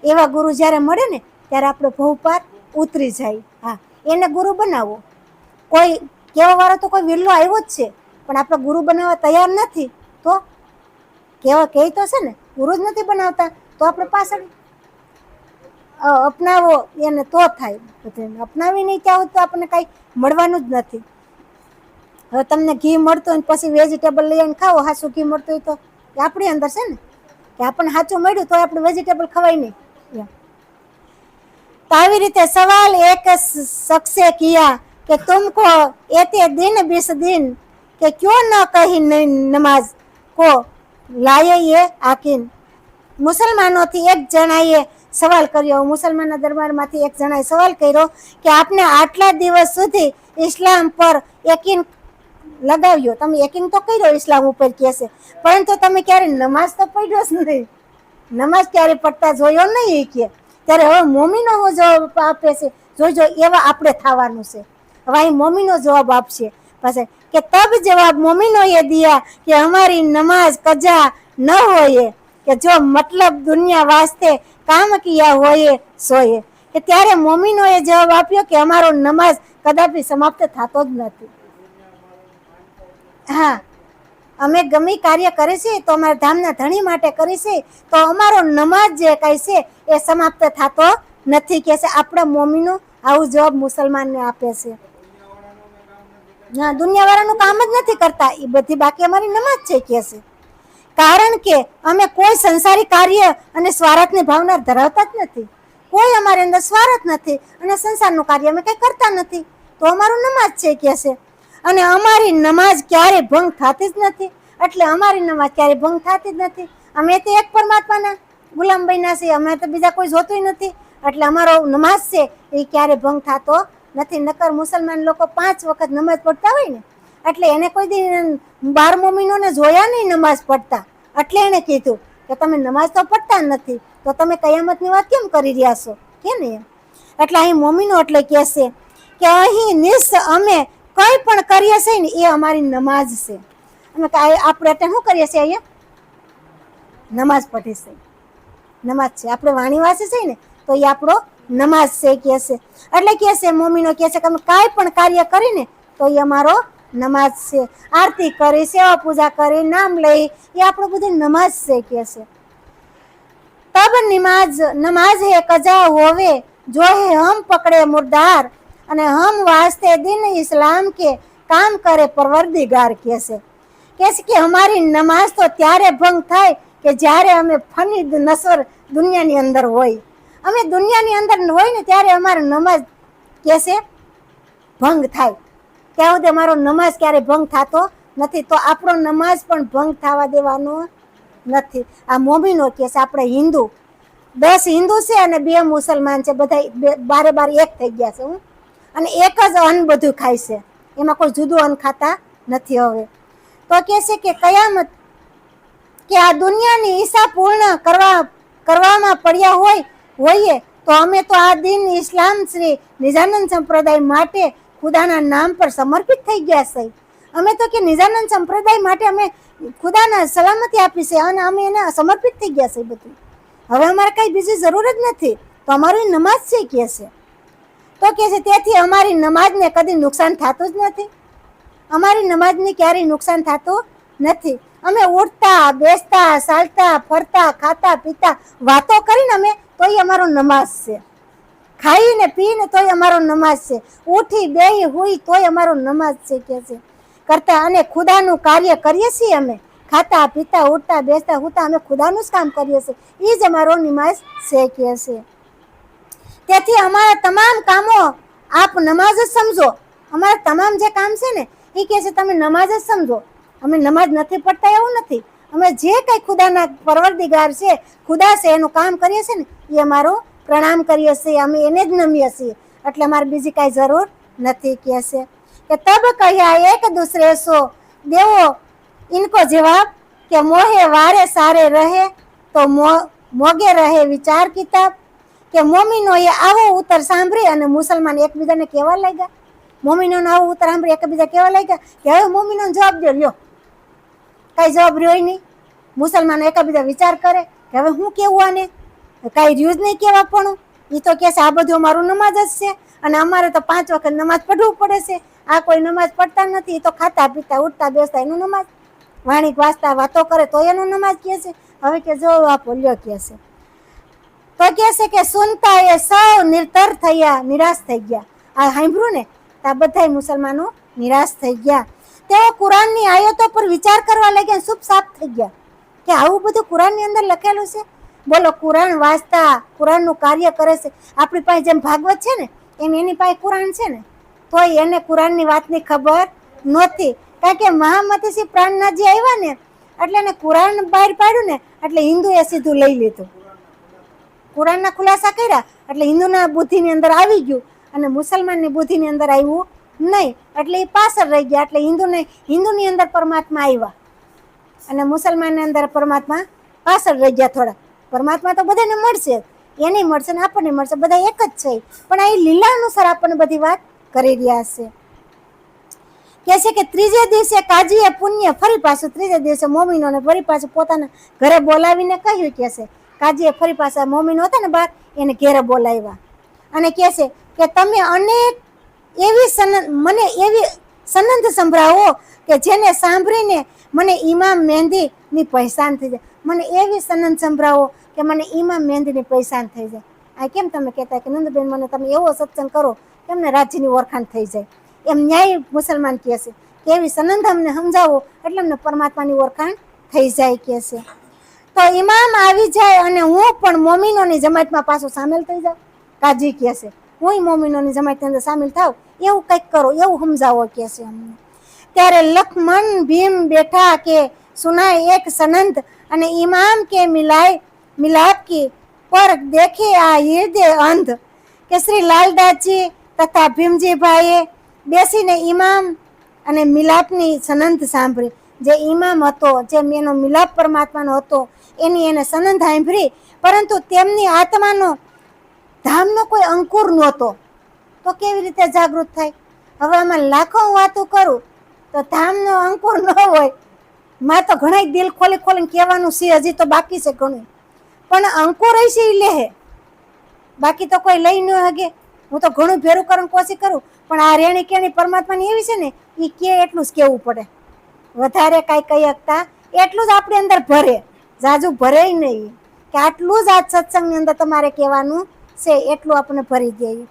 એવા ગુરુ જ્યારે મળે ને ત્યારે આપણો ભવપાર ઉતરી જાય. હા, એને ગુરુ બનાવો. કોઈ કહેવા વાળો તો કોઈ વિરલો આવ્યો જ છે, પણ આપણે ગુરુ બનાવવા તૈયાર નથી તો કેવા કહે તો છે ને, ગુરુ જ નથી બનાવતા તો આપણે પાછળ અપનાવો એને તો થાય. અપનાવી નહીં ત્યાં તો આપણને કાંઈ મળવાનું જ નથી. હવે તમને ઘી મળતું હોય પછી વેજીટેબલ લઈ આવીને ખાવો, સાચું ઘી મળતું હોય તો આપણી અંદર છે ને કે આપણને સાચું મળ્યું તો આપણે વેજીટેબલ ખવાય નહીં. તો આવી રીતે સવાલ એક શખ્સે કિયા કે તુમકો એતે દિન 20 दिन કે ક્यों ન કહી નમાઝ કો લાયે યે આકીન. મુસલમાનોથી એક જણાએ સવાલ કર્યો, મુસલમાનના દરબારમાંથી એક જણાએ સવાલ કર્યો કે આપને આટલા દિવસ સુધી ઇસ્લામ પર યકીન લગાવ્યો, તમે યકીન તો કર્યો ઇસ્લામ ઉપર કહે છે, પરંતુ તમે ક્યારે નમાઝ તો પઢ્યો જ નહીં, નમાઝ ક્યારે પડતા જોયો નહીં કે. ત્યારે હવે મોમીનો જવાબ આપે છે, જોજો એવા આપણે થવાનું છે. હવે અહીં મોમીનો જવાબ આપશે પાસે કે તબ જવાબ મોમીનોએ દિયા કે અમારી નમાઝ કજા ન હોય કે જો મતલબ દુનિયા વાસ્તે કામ કિયા હોય સોએ, કે ત્યારે મોમીનોએ જવાબ આપ્યો કે અમારો નમાઝ કદાપી સમાપ્ત થતો જ નથી. હા, અમે ગમે કાર્ય કરે છે તો અમારા ધામના ધણી માટે કરી છે, તો અમારો નમાઝ જે કાંઈ છે એ સમાપ્ત થતો નથી કે છે. આપણા મોમીનો આવું જવાબ મુસલમાનને આપે છે. હા, દુનિયાવાળાનું કામ જ નથી કરતા એ બધી, બાકી અમારી નમાઝ છે કે છે. કારણ કે અમે કોઈ સંસારી કાર્ય અને સ્વાર્થની ભાવના ધરાવતા જ નથી. કોઈ અમારી અંદર સ્વાર્થ નથી અને સંસારનું કાર્ય અમે કંઈ કરતા નથી, તો અમારું નમાઝ છે કે છે. અને અમારી નમાઝ ક્યારે ભંગ થતી જ નથી, એટલે અમારી નમાઝ ક્યારે ભંગ થતી જ નથી. અમે તો એક પરમાત્માના ગુલામ બન્યા છીએ, અમે તો બીજા કોઈ જોતું નથી, એટલે અમારો નમાઝ છે એ ક્યારે ભંગ થતો નથી. નકર મુસલમાન લોકો 5 વખત નમાઝ પડતા હોય ને, એટલે એને કોઈ દી 12 મોમીનોને જોયા નહીં નમાઝ પડતા, એટલે એને કીધું કે તમે નમાઝ તો પડતા નથી, તો તમે કયામતની વાત કેમ કરી રહ્યા છો કે નહીં. એટલે અહીં મોમીનો એટલે કહેશે કે અહીં અમે કંઈ પણ કરીએ છીએ ને એ અમારી નમાઝ છે. અમે આપણે એટલે શું કરીએ છીએ? અહીંયા નમાઝ પઢી છે, નમાઝ છે. આપણે વાણી વાંચી છે ને તો એ આપણો નમાઝ છે કે છે. એટલે કે છે મોમીનો કહે છે કે અમે કાંઈ પણ કાર્ય કરીને તો એ અમારો નમાઝ છે. આરતી કરી, સેવા પૂજા કરી, નામ લઈ, એ આપણું બધું નમાઝ છે કે છે. તબ નમાઝ હે કજા હોવે જો હે હમ પકડે મુર્દાર અને હમ વાસ્તે દિન ઇસ્લામ કે કામ કરે પરવરદિગાર કે છે કે અમારી નમાઝ તો ત્યારે ભંગ થાય કે જ્યારે અમે ફની નસર દુનિયાની અંદર હોય. અમે દુનિયાની અંદર હોય ને ત્યારે અમારો નમાઝ કે છે ભંગ થાય. ત્યાં સુધી અમારો નમાઝ ક્યારે ભંગ થતો નથી, તો આપણો નમાઝ પણ ભંગ થવા દેવાનો નથી. આ મોમીનો કે છે. આપણે હિન્દુ 10 હિન્દુ છે અને 2 મુસલમાન છે, બધા 12 એક થઈ ગયા છે. અને એક જ અન્ન બધું ખાય છે, એમાં કોઈ જુદું અન્ન ખાતા નથી. હવે તો કે છે કે કયામત કે આ દુનિયાની ઈચ્છા પૂર્ણ કરવામાં પડ્યા હોઈએ તો અમે તો આ દિન ઇસ્લામ શ્રી નિજાનંદ સંપ્રદાય માટે ખુદાના નામ પર સમર્પિત થઈ ગયા છે. અમે તો કે નિજાનંદ સંપ્રદાય માટે અમે ખુદાના સલામતી આપી છે અને અમે એને સમર્પિત થઈ ગયા છે બધું. હવે અમારે કઈ બીજી જરૂર જ નથી, તો અમારી નમાઝ છે કે છે. તો કે છે તેથી અમારી નમાઝને કદી નુકસાન થતું જ નથી. અમારી નમાઝને ક્યારેય નુકસાન થતું નથી. અમે ઉઠતા, બેસતા, ચાલતા, ફરતા, ખાતા, પીતા, વાતો કરીને અમે તોય અમારો નમાઝ છે. ખાઈને પીને તોય અમારો નમાઝ છે. ઉઠી બેહી હુઈ તોય અમારો નમાઝ છે કે છે કરતા. અને ખુદાનું કાર્ય કરીએ છીએ અમે, ખાતા પીતા, ઉઠતા બેસતા, હુતા, અમે ખુદાનું જ કામ કરીએ છીએ. એ જ અમારો નમાઝ છે કે છે. તેથી અમારા તમામ કામો આપ નમાઝ જ સમજો. અમારા તમામ જે કામ છે ને એ કે છે તમે નમાઝ જ સમજો. અમે નમાઝ નથી પડતા એવું નથી. અમે જે કંઈ ખુદાના પરવરદિગાર છે, ખુદા છે, એનું કામ કરીએ છીએ ને એ અમારું પ્રણામ કરીએ છીએ, અમે એને જ નમીએ છીએ. એટલે અમારે બીજી કાંઈ જરૂર નથી કે છે. કે તબ કહ્યા એક દૂસરે સો દેવો ઇનકો જવાબ કે મોહે વારે સારે રહે તો મોગે રહે વિચાર કિતાબ. કે મોમીનોએ આવો ઉત્તર સાંભળી અને મુસલમાન એકબીજાને કહેવા લાગ્યા. મોમીનોનો આવો ઉત્તર સાંભળી એકબીજા કહેવા લાગ્યા કે હવે મોમીનોનો જવાબ દો. લ્યો, કાંઈ જવાબ રહ્યો નહીં. મુસલમાનો એકબીજા વિચાર કરે કે હવે હું કેવું આને, કાંઈ રહ્યું જ નહીં કહેવા. પણ એ તો કહે છે આ બધું અમારું નમાઝ જ છે અને અમારે તો 5 વખત નમાઝ પઢવું પડે છે. આ કોઈ નમાઝ પડતા નથી. એ તો ખાતા પીતા, ઉઠતા બેસતા એનું નમાઝ, વાણી વાંચતા વાતો કરે તો એનું નમાઝ કહે છે. હવે કે જવાબ આપો. લ્યો કહે છે. તો કહે છે કે સુનતા એ સૌ નિર્તર થયા, નિરાશ થઈ ગયા. આ સાંભળ્યું ને તો આ બધા મુસલમાનો નિરાશ થઈ ગયા. તેઓ કુરાનની આયતો પર વિચાર કરવા લાગ્યા, શુભ સાફ થઈ ગયા કે આવું બધું કુરાનની અંદર લખેલું છે. બોલો, કુરાન વાંચતા, કુરાનનું કાર્ય કરે છે. આપણી પાસે જેમ ભાગવત છે ને એમ એની પાસે કુરાન છે ને, તોય એને કુરાનની વાતની ખબર નહોતી. કારણ કે મહામતીસી પ્રાણનાથજી આવ્યા ને એટલે એને કુરાન બહાર પાડ્યું ને એટલે હિન્દુએ સીધું લઈ લીધું. કુરાનના ખુલાસા કર્યા એટલે હિન્દુના બુદ્ધિની અંદર આવી ગયું અને મુસલમાનની બુદ્ધિની અંદર આવ્યું નહીં. એટલે એ પાછળ રહી ગયા. એટલે હિન્દુની અંદર પરમાત્મા આવ્યા અને મુસલમાનની અંદર પરમાત્મા પાછળ રહી ગયા થોડા. પરમાત્મા તો બધાને મળશે, એને મળશે ને આપણને મળશે, બધા એક જ છે. પણ આ લીલા અનુસાર આપણને બધી વાત કરી રહ્યા છે. કહે છે કે ત્રીજે દિવસે કાજીએ પુણ્ય ફરી પાછું, ત્રીજે દિવસે મોમીનોને ફરી પાછું પોતાના ઘરે બોલાવીને કહ્યું. કે છે કાજીએ ફરી પાછા મોમીનો હતા ને બહાર, એને ઘેરે બોલાવ્યા અને કહે છે કે તમે અનેક મને એવી સનંદ સંભળાવો કે જેને સાંભળીને મને ઇમામ મહેંદીની પહેચાન થઈ જાય. મને એવી સનંદ સંભળાવો કે મને ઇમામ મહેંદીની પહેચાન થઈ જાય. આ કેમ તમે કહેતા કે નંદબેન મને તમે એવો સત્સંગ કરો કે અમને રાજ્યની ઓળખાણ થઈ જાય, એમ ન્યાય મુસલમાન કહે છે કે એવી સનંદ અમને સમજાવો એટલે અમને પરમાત્માની ઓળખાણ થઈ જાય. કહે છે તો ઇમામ આવી જાય અને હું પણ મોમીનોની જમાતમાં પાછો સામેલ થઈ જાઉં. કાજી કહે છે હું મોમીનોની જમાતની અંદર સામેલ થાવ, એવું કંઈક કરો, એવું સમજાવો. કહે છે અમને. ત્યારે લખમન ભીમ બેઠા કે સુનાય એક સનંદ અને ઇમામ કે મિલાપ કી પર દેખે આ હૃદય અંધ. કે શ્રી લાલદાસજી તથા ભીમજી ભાઈએ બેસીને ઇમામ અને મિલાપની સનંદ સાંભળી. જે ઇમામ હતો, જે એનો મિલાપ પરમાત્માનો હતો, એની એને સનંદ સાંભળી, પરંતુ તેમની આત્માનો ધામનો કોઈ અંકુર નહોતો. તો કેવી રીતે જાગૃત થાય? હવે આમાં લાખો વાતો કરું તો ધામનો અંકુર ન હોય. માં તો ઘણા દિલ ખોલી ખોલીને કહેવાનું છે, હજી તો બાકી છે ઘણું, પણ અંકુર હશે એ લે, બાકી તો કોઈ લઈ ન હગે. હું તો ઘણું ભેરું કરવાની કોશિશ કરું, પણ આ રેણી કેણી પરમાત્માની એવી છે ને, એ કે એટલું જ કહેવું પડે. વધારે કાંઈ કહી શકતા એટલું જ આપણી અંદર ભરે, જાજુ ભરે નહીં કે આટલું જ આ સત્સંગની અંદર તમારે કહેવાનું છે, એટલું આપણે ભરી દઈએ.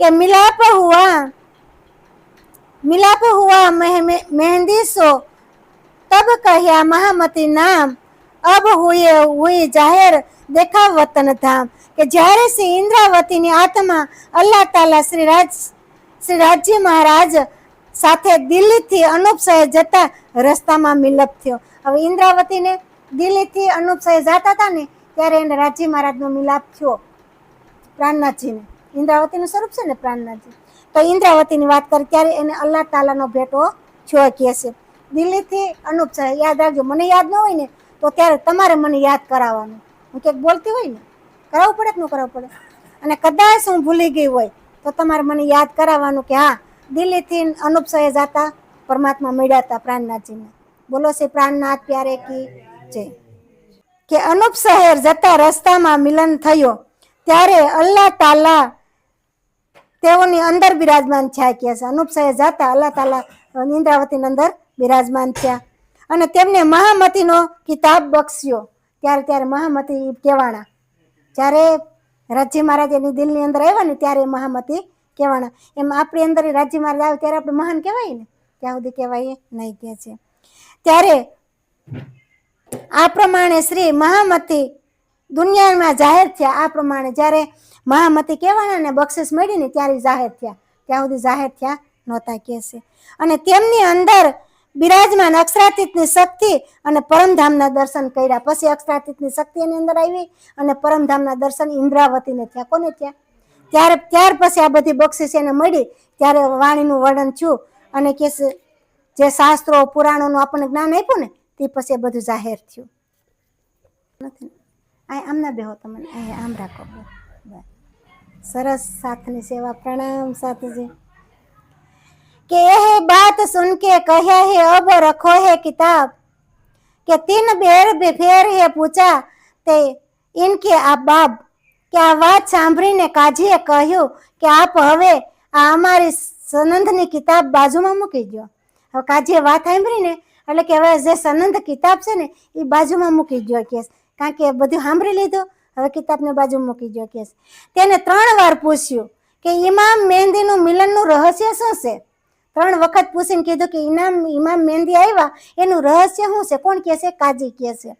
કે મિલાપ હુઆ મહેંદી સો તબ કહ્યા મહામતી નામ, અબ હુઈ જાહેર દેખા વતન ધામ. કે જ્યારે શ્રી ઇન્દ્રાવતીની આત્મા અલ્લાહ તાલા શ્રી રાજ્ય મહારાજ સાથે દિલ્હીથી અનુપ શહેર જતા રસ્તામાં મિલપ થયો. હવે ઇન્દ્રાવતીને દિલ્હીથી અનુપ શહેર જતા હતા ને, ત્યારે એને રાજ્ય મહારાજનો મિલાપ થયો પ્રાણનાથજીને. ઇન્દ્રાવતીનું સ્વરૂપ છે ને પ્રાણનાથજી, તો ઇન્દ્રાવતીની વાત કરી ત્યારે એને અલ્લાહ તાલાનો ભેટો થયો. કહે છે દિલ્હીથી અનુપ શહેર, યાદ રાખજો, મને યાદ ન હોય ને તો ત્યારે તમારે મને યાદ કરાવવાનું. હું ક્યાંક બોલતી હોય ને, કરાવવું પડે કે ન કરાવવું પડે? અને કદાચ હું ભૂલી ગઈ હોય તો તમારે મને યાદ કરાવવાનું કે હા, દિલ્હીથી અનુપ શહેર જતા પરમાત્મા મળ્યા હતા પ્રાણનાથજીને. બોલો છે પ્રાણનાથ પ્યારે કી જય. કે અનુપ શહેર જતા રસ્તામાં મિલન થયો ત્યારે અલ્લાહ તાલા તેઓની અંદર બિરાજમાન થયા. કહે છે અનુપ શહેર જતા અલ્લાહ તાલા ઇન્દ્રાવતીની અંદર બિરાજમાન થયા અને તેમને મહામતીનો કિતાબ બક્ષ્યો. ત્યારે મહામતી કહેવાણા. જ્યારે રાજ્ય મહારાજ એની દિલની અંદર આવ્યા ને ત્યારે મહામતી કહેવાના. એમ આપણી અંદર રાજ્ય મહારાજ આવે ત્યારે આપણે મહાન કહેવાય ને, ત્યાં સુધી કહેવાય નહીં. કહે છે ત્યારે આ પ્રમાણે શ્રી મહામતી દુનિયામાં જાહેર થયા. આ પ્રમાણે જ્યારે મહામતી કહેવાના ને બક્ષિસ મળી ને ત્યારે જાહેર થયા, ત્યાં સુધી જાહેર થયા નહોતા. કહે છે અને તેમની અંદર બિરાજમાન અક્ષરાતીતની શક્તિ અને પરમધામના દર્શન કર્યા. પછી અક્ષરાતીતની શક્તિ એની અંદર આવી અને પરમધામના દર્શન ઇન્દ્રાવતીને થયા. કોને થયા? ત્યાર પછી આ બધી બક્ષિસ એને મળી ત્યારે વાણીનું વર્ણન થયું અને કે જે શાસ્ત્રો પુરાણોનું આપણને જ્ઞાન આપ્યું ને તે પછી એ બધું જાહેર થયું. નથી આમના બેહો તમને, આમ રાખો. સરસ સાથની સેવા. પ્રણામ સાથજી. કે यह बात सुन के कहा है अब रखो है किताब. કે 3 ફેર હે પૂછા તે ઇનકે આબાબ. કે આ વાત સાંભળીને કાજીએ કહ્યું કે આપ હવે આ અમારી સનંદની કિતાબ બાજુમાં મૂકી દો. હવે કાજીએ વાત સાંભળીને એટલે કે હવે જે સનંદ કિતાબ છે ને એ બાજુમાં મૂકી દો. કેસ કારણ કે બધું સાંભળી લીધું, હવે કિતાબને બાજુ મૂકી દો. કેસ તેને 3 વાર પૂછ્યું કે ઇમામ મહેંદીનું મિલનનું રહસ્ય શું છે. 3 વખત પૂછીને કીધું કે ઇમામ મહેંદી આવ્યા એનું રહસ્ય શું છે. કોણ કહે છે? કાજી કહે છે.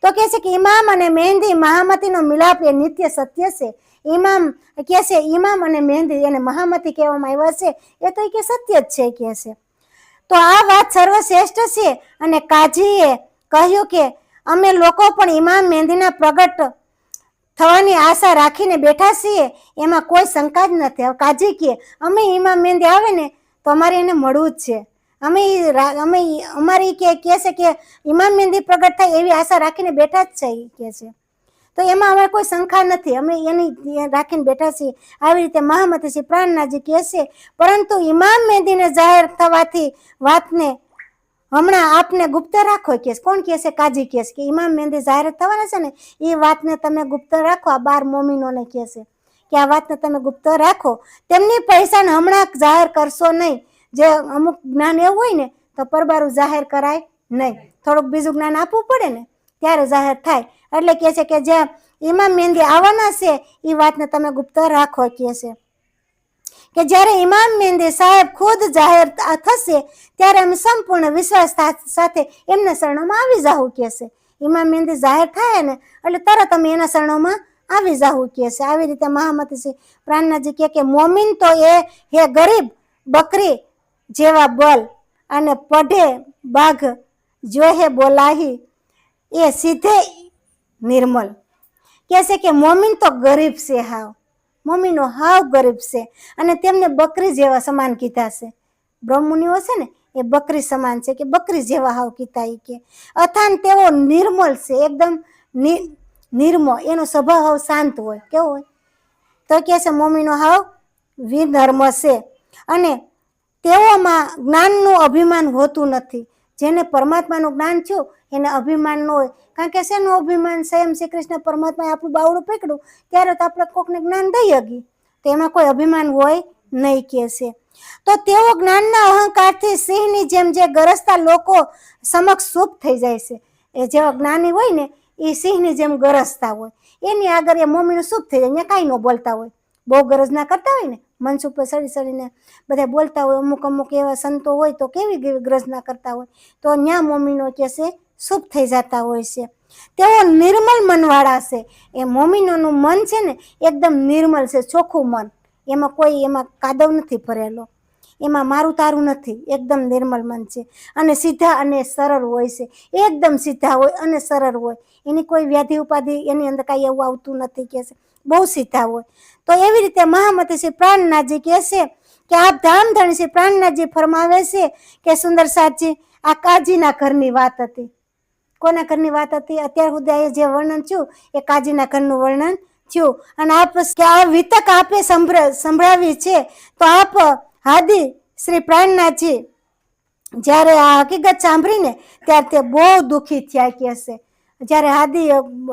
તો કહે છે કે ઇમામ અને મહેંદી મહામતીનો મિલાપ એ નિત્ય સત્ય છે. ઇમામ કહે છે ઇમામ અને મહેંદી એને મહામતી કહેવામાં આવ્યા છે એ તો કે સત્ય જ છે. કહે છે તો આ વાત સર્વશ્રેષ્ઠ છે. અને કાજીએ કહ્યું કે અમે લોકો પણ ઇમામ મહેંદીના પ્રગટ થવાની આશા રાખીને બેઠા છીએ, એમાં કોઈ શંકા જ નથી. હવે કાજી કહે અમે ઇમામ મહેંદી આવે ને તો અમારે એને મળવું જ છે. અમે અમારી કહે છે કે ઇમામ મહેંદી પ્રગટ થાય એવી આશા રાખીને બેઠા જ છે. કહે છે તો એમાં અમારે કોઈ શંકા નથી, અમે એની રાખીને બેઠા છીએ. આવી રીતે મહામતી શ્રી પ્રાણનાથજી કહે છે. પરંતુ ઇમામ મહેંદીને જાહેર થવાથી વાતને હમણાં આપને ગુપ્ત રાખો કે કોણ કહે છે? કાજી કહે છે કે ઇમામ મહેંદી જાહેર થવાના છે ને એ વાતને તમે ગુપ્ત રાખો. આ 12 મોમીનોને કહે છે કે આ વાતને તમે ગુપ્ત રાખો, તેમની પહેચાન હમણાં જાહેર કરશો નહીં. જે અમુક જ્ઞાન એવું હોય ને તો પરબારું જાહેર કરાય નહીં, થોડુંક બીજું જ્ઞાન આપવું પડે ને ત્યારે જાહેર થાય. એટલે કહે છે કે જે ઇમામ મહેંદી આવવાના છે એ વાતને તમે ગુપ્ત રાખો. કહે છે કે જ્યારે ઇમામ મહેંદી સાહેબ ખુદ જાહેર થશે ત્યારે અમે સંપૂર્ણ વિશ્વાસ સાથે એમના શરણોમાં આવી જાહું. કહે છે ઇમામ મહેંદી જાહેર થાય ને એટલે તરત અમે એના શરણોમાં આવી જાહું. કહે છે આવી રીતે મહામતી શ્રી પ્રાણનાથજી કહે કે મોમીન તો એ હે ગરીબ બકરી જેવા બલ અને પઢે બાઘ જોહે બોલાહી એ સીધે નિર્મલ. કહે છે કે મોમીન તો ગરીબ છે, હાવ મોમીનો હાવ ગરીબ છે અને તેમને બકરી જેવા સમાન કીધા છે. બ્રહ્મુનિઓ છે ને એ બકરી સમાન છે કે બકરી જેવા હાવ કીધા. એ કે અથાન તેઓ નિર્મલ છે, એકદમ નિર્મળ, એનો સ્વભાવ હાવ શાંત હોય. કેવો હોય? તો કહે છે મોમીનો હાવ વિનર્મ છે અને તેઓમાં જ્ઞાનનું અભિમાન હોતું નથી. જેને પરમાત્માનું જ્ઞાન થયું એને અભિમાન ન હોય. કારણ કે શેનું અભિમાન? સ્વયં શ્રી કૃષ્ણ પરમાત્માએ આપણું બાવડું પકડ્યું ત્યારે તો આપણે કોકને જ્ઞાન દઈ હકી, તો એમાં કોઈ અભિમાન હોય નહીં. કહે છે તો તેઓ જ્ઞાનના અહંકારથી સિંહની જેમ જે ગરજતા લોકો સમક્ષ ચૂપ થઈ જાય છે. એ જેવા જ્ઞાની હોય ને એ સિંહની જેમ ગરજતા હોય, એની આગળ એ મોમીનું ચૂપ થઈ જાય, અહીંયા કાંઈ ન બોલતા હોય. બહુ ગરજ ના કરતા હોય ને, મનસ ઉપર સડીને બધા બોલતા હોય, અમુક એવા સંતો હોય તો કેવી ગરજ ના કરતા હોય, તો ત્યાં મોમીનો કહે છે ચૂપ થઈ જતા હોય છે. તેઓ નિર્મલ મનવાળા છે. એ મોમીનોનું મન છે ને એકદમ નિર્મલ છે, ચોખ્ખું મન, એમાં કાદવ નથી ભરેલો, એમાં મારું તારું નથી, એકદમ નિર્મલ મન છે. અને સીધા અને સરળ હોય છે, એકદમ સીધા હોય અને સરળ હોય. એની કોઈ વ્યાધિ ઉપાધિ એની અંદર કાંઈ એવું આવતું નથી. કહે છે બહુ સીધા હોય. તો એવી રીતે મહામતી શ્રી પ્રાણનાથજી કહે છે કે આપ ધામધણી શ્રી પ્રાણનાથજી ફરમાવે છે કે સુંદર સાચી આ કાજીના ઘરની વાત હતી. કોના ઘરની વાત હતી? અત્યાર સુધી જે વર્ણન થયું એ કાજીના ઘરનું વર્ણન થયું. અને આપ આ વિતક આપે સંભળાવી છે તો આપ હાદી શ્રી પ્રાણનાથજી જ્યારે આ હકીકત સાંભળીને ત્યારે તે બહુ દુઃખી થયા. કહે છે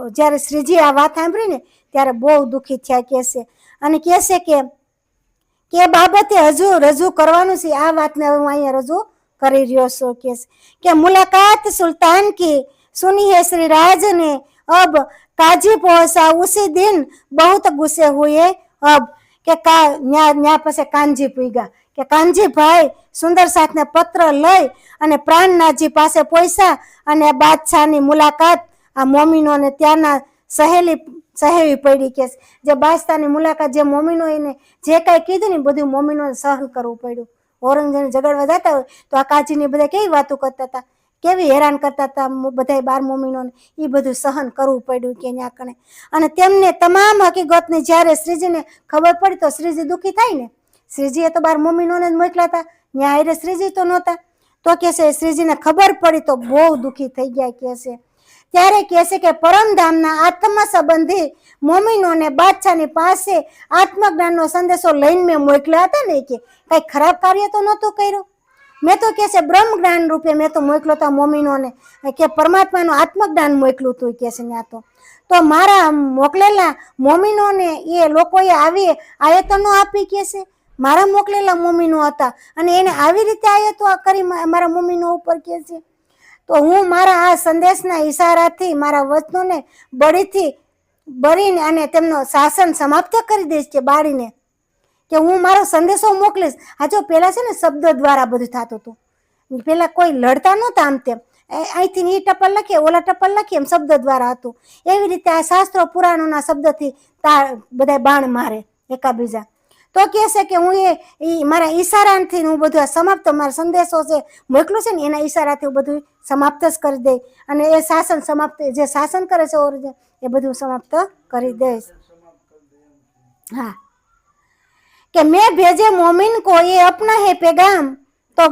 જ્યારે શ્રીજી આ વાત સાંભળીને ત્યારે બહુ દુઃખી થયા. કહે છે અને કહે છે કે બાબતે હજુ રજૂ કરવાનું છે. આ વાતને હું અહીંયા રજૂ કરી રહ્યો છું. કહે છે કે મુલાકાત સુલ્તાન કી સુની હે શ્રી રાજ ને અબ કાજી પહોંચા ઉસી દિન બહુત ગુસ્સે હુએ અબ. કે ન્યા પાસે કાનજી પૂગ્યા કે કાનજી ભાઈ સુંદર સાથને પત્ર લઈ અને પ્રાણનાથજી પાસે પહોંચ્યા અને બાદશાહની મુલાકાત આ મોમીનોને ત્યાંના સહેવી પડી. કે જે બાદશાહની મુલાકાત જે મોમીનો એને જે કાંઈ કીધું ને બધું મોમીનોને સહન કરવું પડ્યું. ઔરંગઝેબ ઝઘડવા જતા હોય તો આ કાજીને બધા કેવી વાતો કરતા હતા, કેવી હેરાન કરતા હતા બધા 12 મોમીનોને, એ બધું સહન કરવું પડ્યું કે ત્યાં કણે. અને તેમને તમામ હકીકતની જ્યારે શ્રીજીને ખબર પડી તો શ્રીજી દુઃખી થાય ને. શ્રીજીએ તો 12 મોમીનોને જ મોકલા હતા, ત્યાં હારે શ્રીજી તો નહોતા. તો કહે છે શ્રીજીને ખબર પડી તો બહુ દુઃખી થઈ ગયા. કહે છે ત્યારે કહે છે કે પરમધામના આત્મ સંબંધી મોમીનોને બાદશાહની પાસે આત્મજ્ઞાનનો સંદેશો લઈને મેં મોકલ્યા હતા ને, કે કઈ ખરાબ કાર્ય તો નહોતું કર્યું. મેં તો કહે છે બ્રહ્મ જ્ઞાન રૂપે મેં તો મોકલો હતા મોમીનોને, કે પરમાત્માનું આત્મજ્ઞાન મોકલું હતું. કહે છે ત્યાં તો મારા મોકલેલા મોમીનોને એ લોકોએ આવી આયતો ન આપી. કહે છે મારા મોકલેલા મોમીનો હતા અને એને આવી રીતે આયતો કરી મારા મોમીનો ઉપર. કહે છે તો હું મારા આ સંદેશના ઈશારાથી મારા વચનોને બળીને અને તેમનો શાસન સમાપ્ત કરી દઈશ. કે બાળીને કે હું મારો સંદેશો મોકલીશ. આ જો પેલા છે ને શબ્દ દ્વારા બધું થતું હતું, પેલા કોઈ લડતા નહોતા. આમ તેમ અહીંથી એ ટપલ લખીએ ઓલા ટપલ લખીએ એમ શબ્દ દ્વારા હતું. એવી રીતે આ શાસ્ત્રો પુરાણોના શબ્દથી બધા બાણ મારે એકાબીજા. તો કહે છે કે હું એ મારા ઈશારાથી હું બધું સમાપ્ત, મારો સંદેશો છે મોકલું છે ને એના ઈશારાથી હું બધું સમાપ્ત જ કરી દઈશ. અને એ શાસન સમાપ્ત, જે શાસન કરે છે એ બધું સમાપ્ત કરી દઈશ. હા કે मैं भेजे मोमिन को ये अपना है पैगाम तो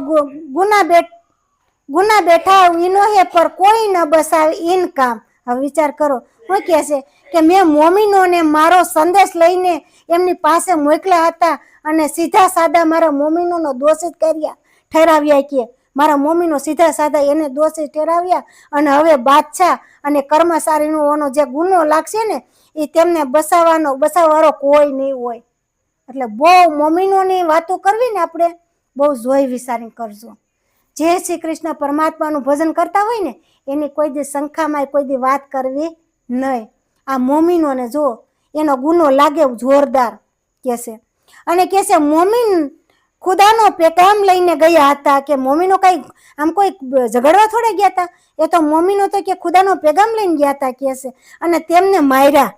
गुना बैठा इनो है पर कोई न बसावे इन काम. હવે વિચાર કરો, શું કહે છે કે મેં મોમીનોને મારો સંદેશ લઈને એમની પાસે મોકલ્યા હતા અને સીધા સાદા મારા મોમીનોનો દોષિત કર્યા ઠેરાવ્યા, કે મારા મોમીનો સીધા સાદા એને દોષિત ઠેરાવ્યા, અને હવે બાદશાહ અને કર્મચારીનો જે ગુનો લાગશે ને એ તેમને બસાવવાનો કોઈ નહીં હોય. એટલે બહુ મોમીનોની વાતો કરવી ને આપણે બહુ જોઈ વિચારી કરજો. જે શ્રી કૃષ્ણ પરમાત્માનું ભજન કરતા હોય ને એની કોઈ દી સંખ્યામાં કોઈ દી વાત કરવી નહીં. આ મોમીનોને જો એનો ગુનો લાગે જોરદાર કે છે. અને કે છે મોમીન ખુદાનો પેગામ લઈને ગયા હતા, કે મોમીનો કઈ આમ કોઈ ઝઘડવા થોડા ગયા હતા, એ તો મોમીનો તો કે ખુદાનો પેગામ લઈને ગયા હતા કે છે, અને તેમને માર્યા,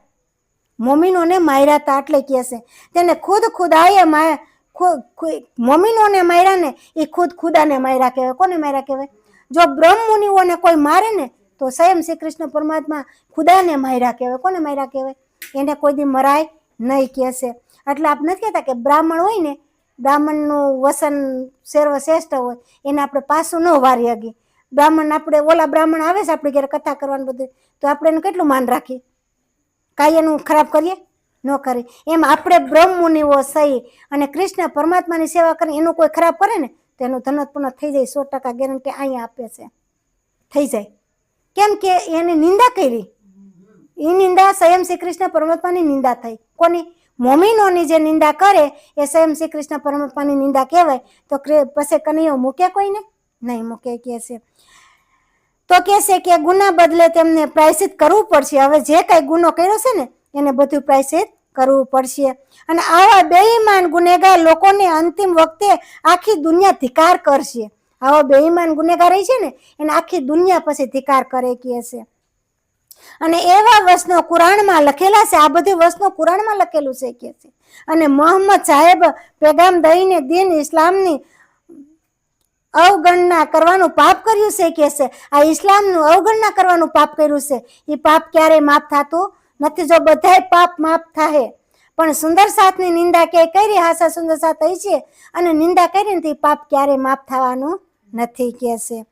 મોમીનોને માર્યા હતા. એટલે કે છે તેને ખુદાએ મોમીનોને માર્યા ને એ ખુદાને માર્યા કહેવાય. કોને માર્યા કહેવાય? જો બ્રહ્મ મુનિઓને કોઈ મારે ને તો સ્વયં શ્રી કૃષ્ણ પરમાત્મા ખુદાને માર્યા કહેવાય. કોને માર્યા કહેવાય? એને કોઈ દી મરાય નહીં કે છે. એટલે આપણે નથી કહેતા કે બ્રાહ્મણ હોય ને, બ્રાહ્મણનું વસન સર્વશ્રેષ્ઠ હોય, એને આપણે પાછું ન વારી હગી. બ્રાહ્મણ આપણે ઓલા બ્રાહ્મણ આવે છે આપણે ઘરે કથા કરવાનું બધું, તો આપણે એનું કેટલું માન રાખીએ, કાંઈ એનું ખરાબ કરીએ ન કરી. એમ આપણે બ્રહ્મ મુનિઓ સહી અને કૃષ્ણ પરમાત્માની સેવા કરી એનું કોઈ ખરાબ કરે ને તો એનું ધનોત્પન્ન થઈ જાય, 100% ગેરંટી અહીંયા આપે છે, થઈ જાય. કેમ કે એને નિંદા કરી, એ નિંદા સ્વયં શ્રી કૃષ્ણ પરમાત્માની નિંદા થઈ. કોની? મોમીનોની જે નિંદા કરે એ સ્વયં શ્રી કૃષ્ણ પરમાત્માની નિંદા કહેવાય. તો પછી કનૈયો મૂકે કોઈને નહીં મૂકે કે છે. તો કે છે કે ગુના બદલે તેમને પ્રાયશ્ચિત કરવું પડશે. હવે જે કઈ ગુનો કર્યો છે ને એને બધું પ્રાયશ્ચિત કરવું પડશે. અને આવા બેઈમાન ગુનેગાર લોકોને અંતિમ વખતે આખી દુનિયા ધિકાર કરશે. આવા બેઈમાન ગુનેગાર છે ને એને આખી દુનિયા પછી ધિકાર કરે કે છે. અને એવા વચનો કુરાનમાં લખેલા છે, આ બધી વચનો કુરાનમાં લખેલું છે કે છે. અને મોહમ્મદ સાહેબ પેગામ દઈને દીન ઇસ્લામની અવગણના કરવાનું પાપ કર્યું છે કે છે. આ ઇસ્લામનું અવગણના કરવાનું પાપ કર્યું છે. એ પાપ ક્યારેય માફ થતું નથી. જો બધાય પાપ માફ થાય, પણ સુંદર સાથની નિંદા કે કરી, હાસા સુંદર સાથ થઈ છે અને નિંદા કરીને તે પાપ ક્યારેય માફ થવાનું નથી કે છે.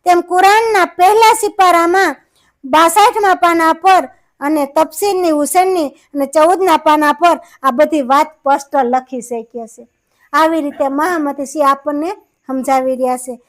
તેમ કુરાનના પહેલા સિપારામાં 62મા પાના પર અને તફસીરની હુસેનની અને 14ના પાના પર આ બધી વાત સ્પષ્ટ લખી છે કે છે. આવી રીતે મહામતી સિંહ આપણને સમજાવી રહ્યા છે.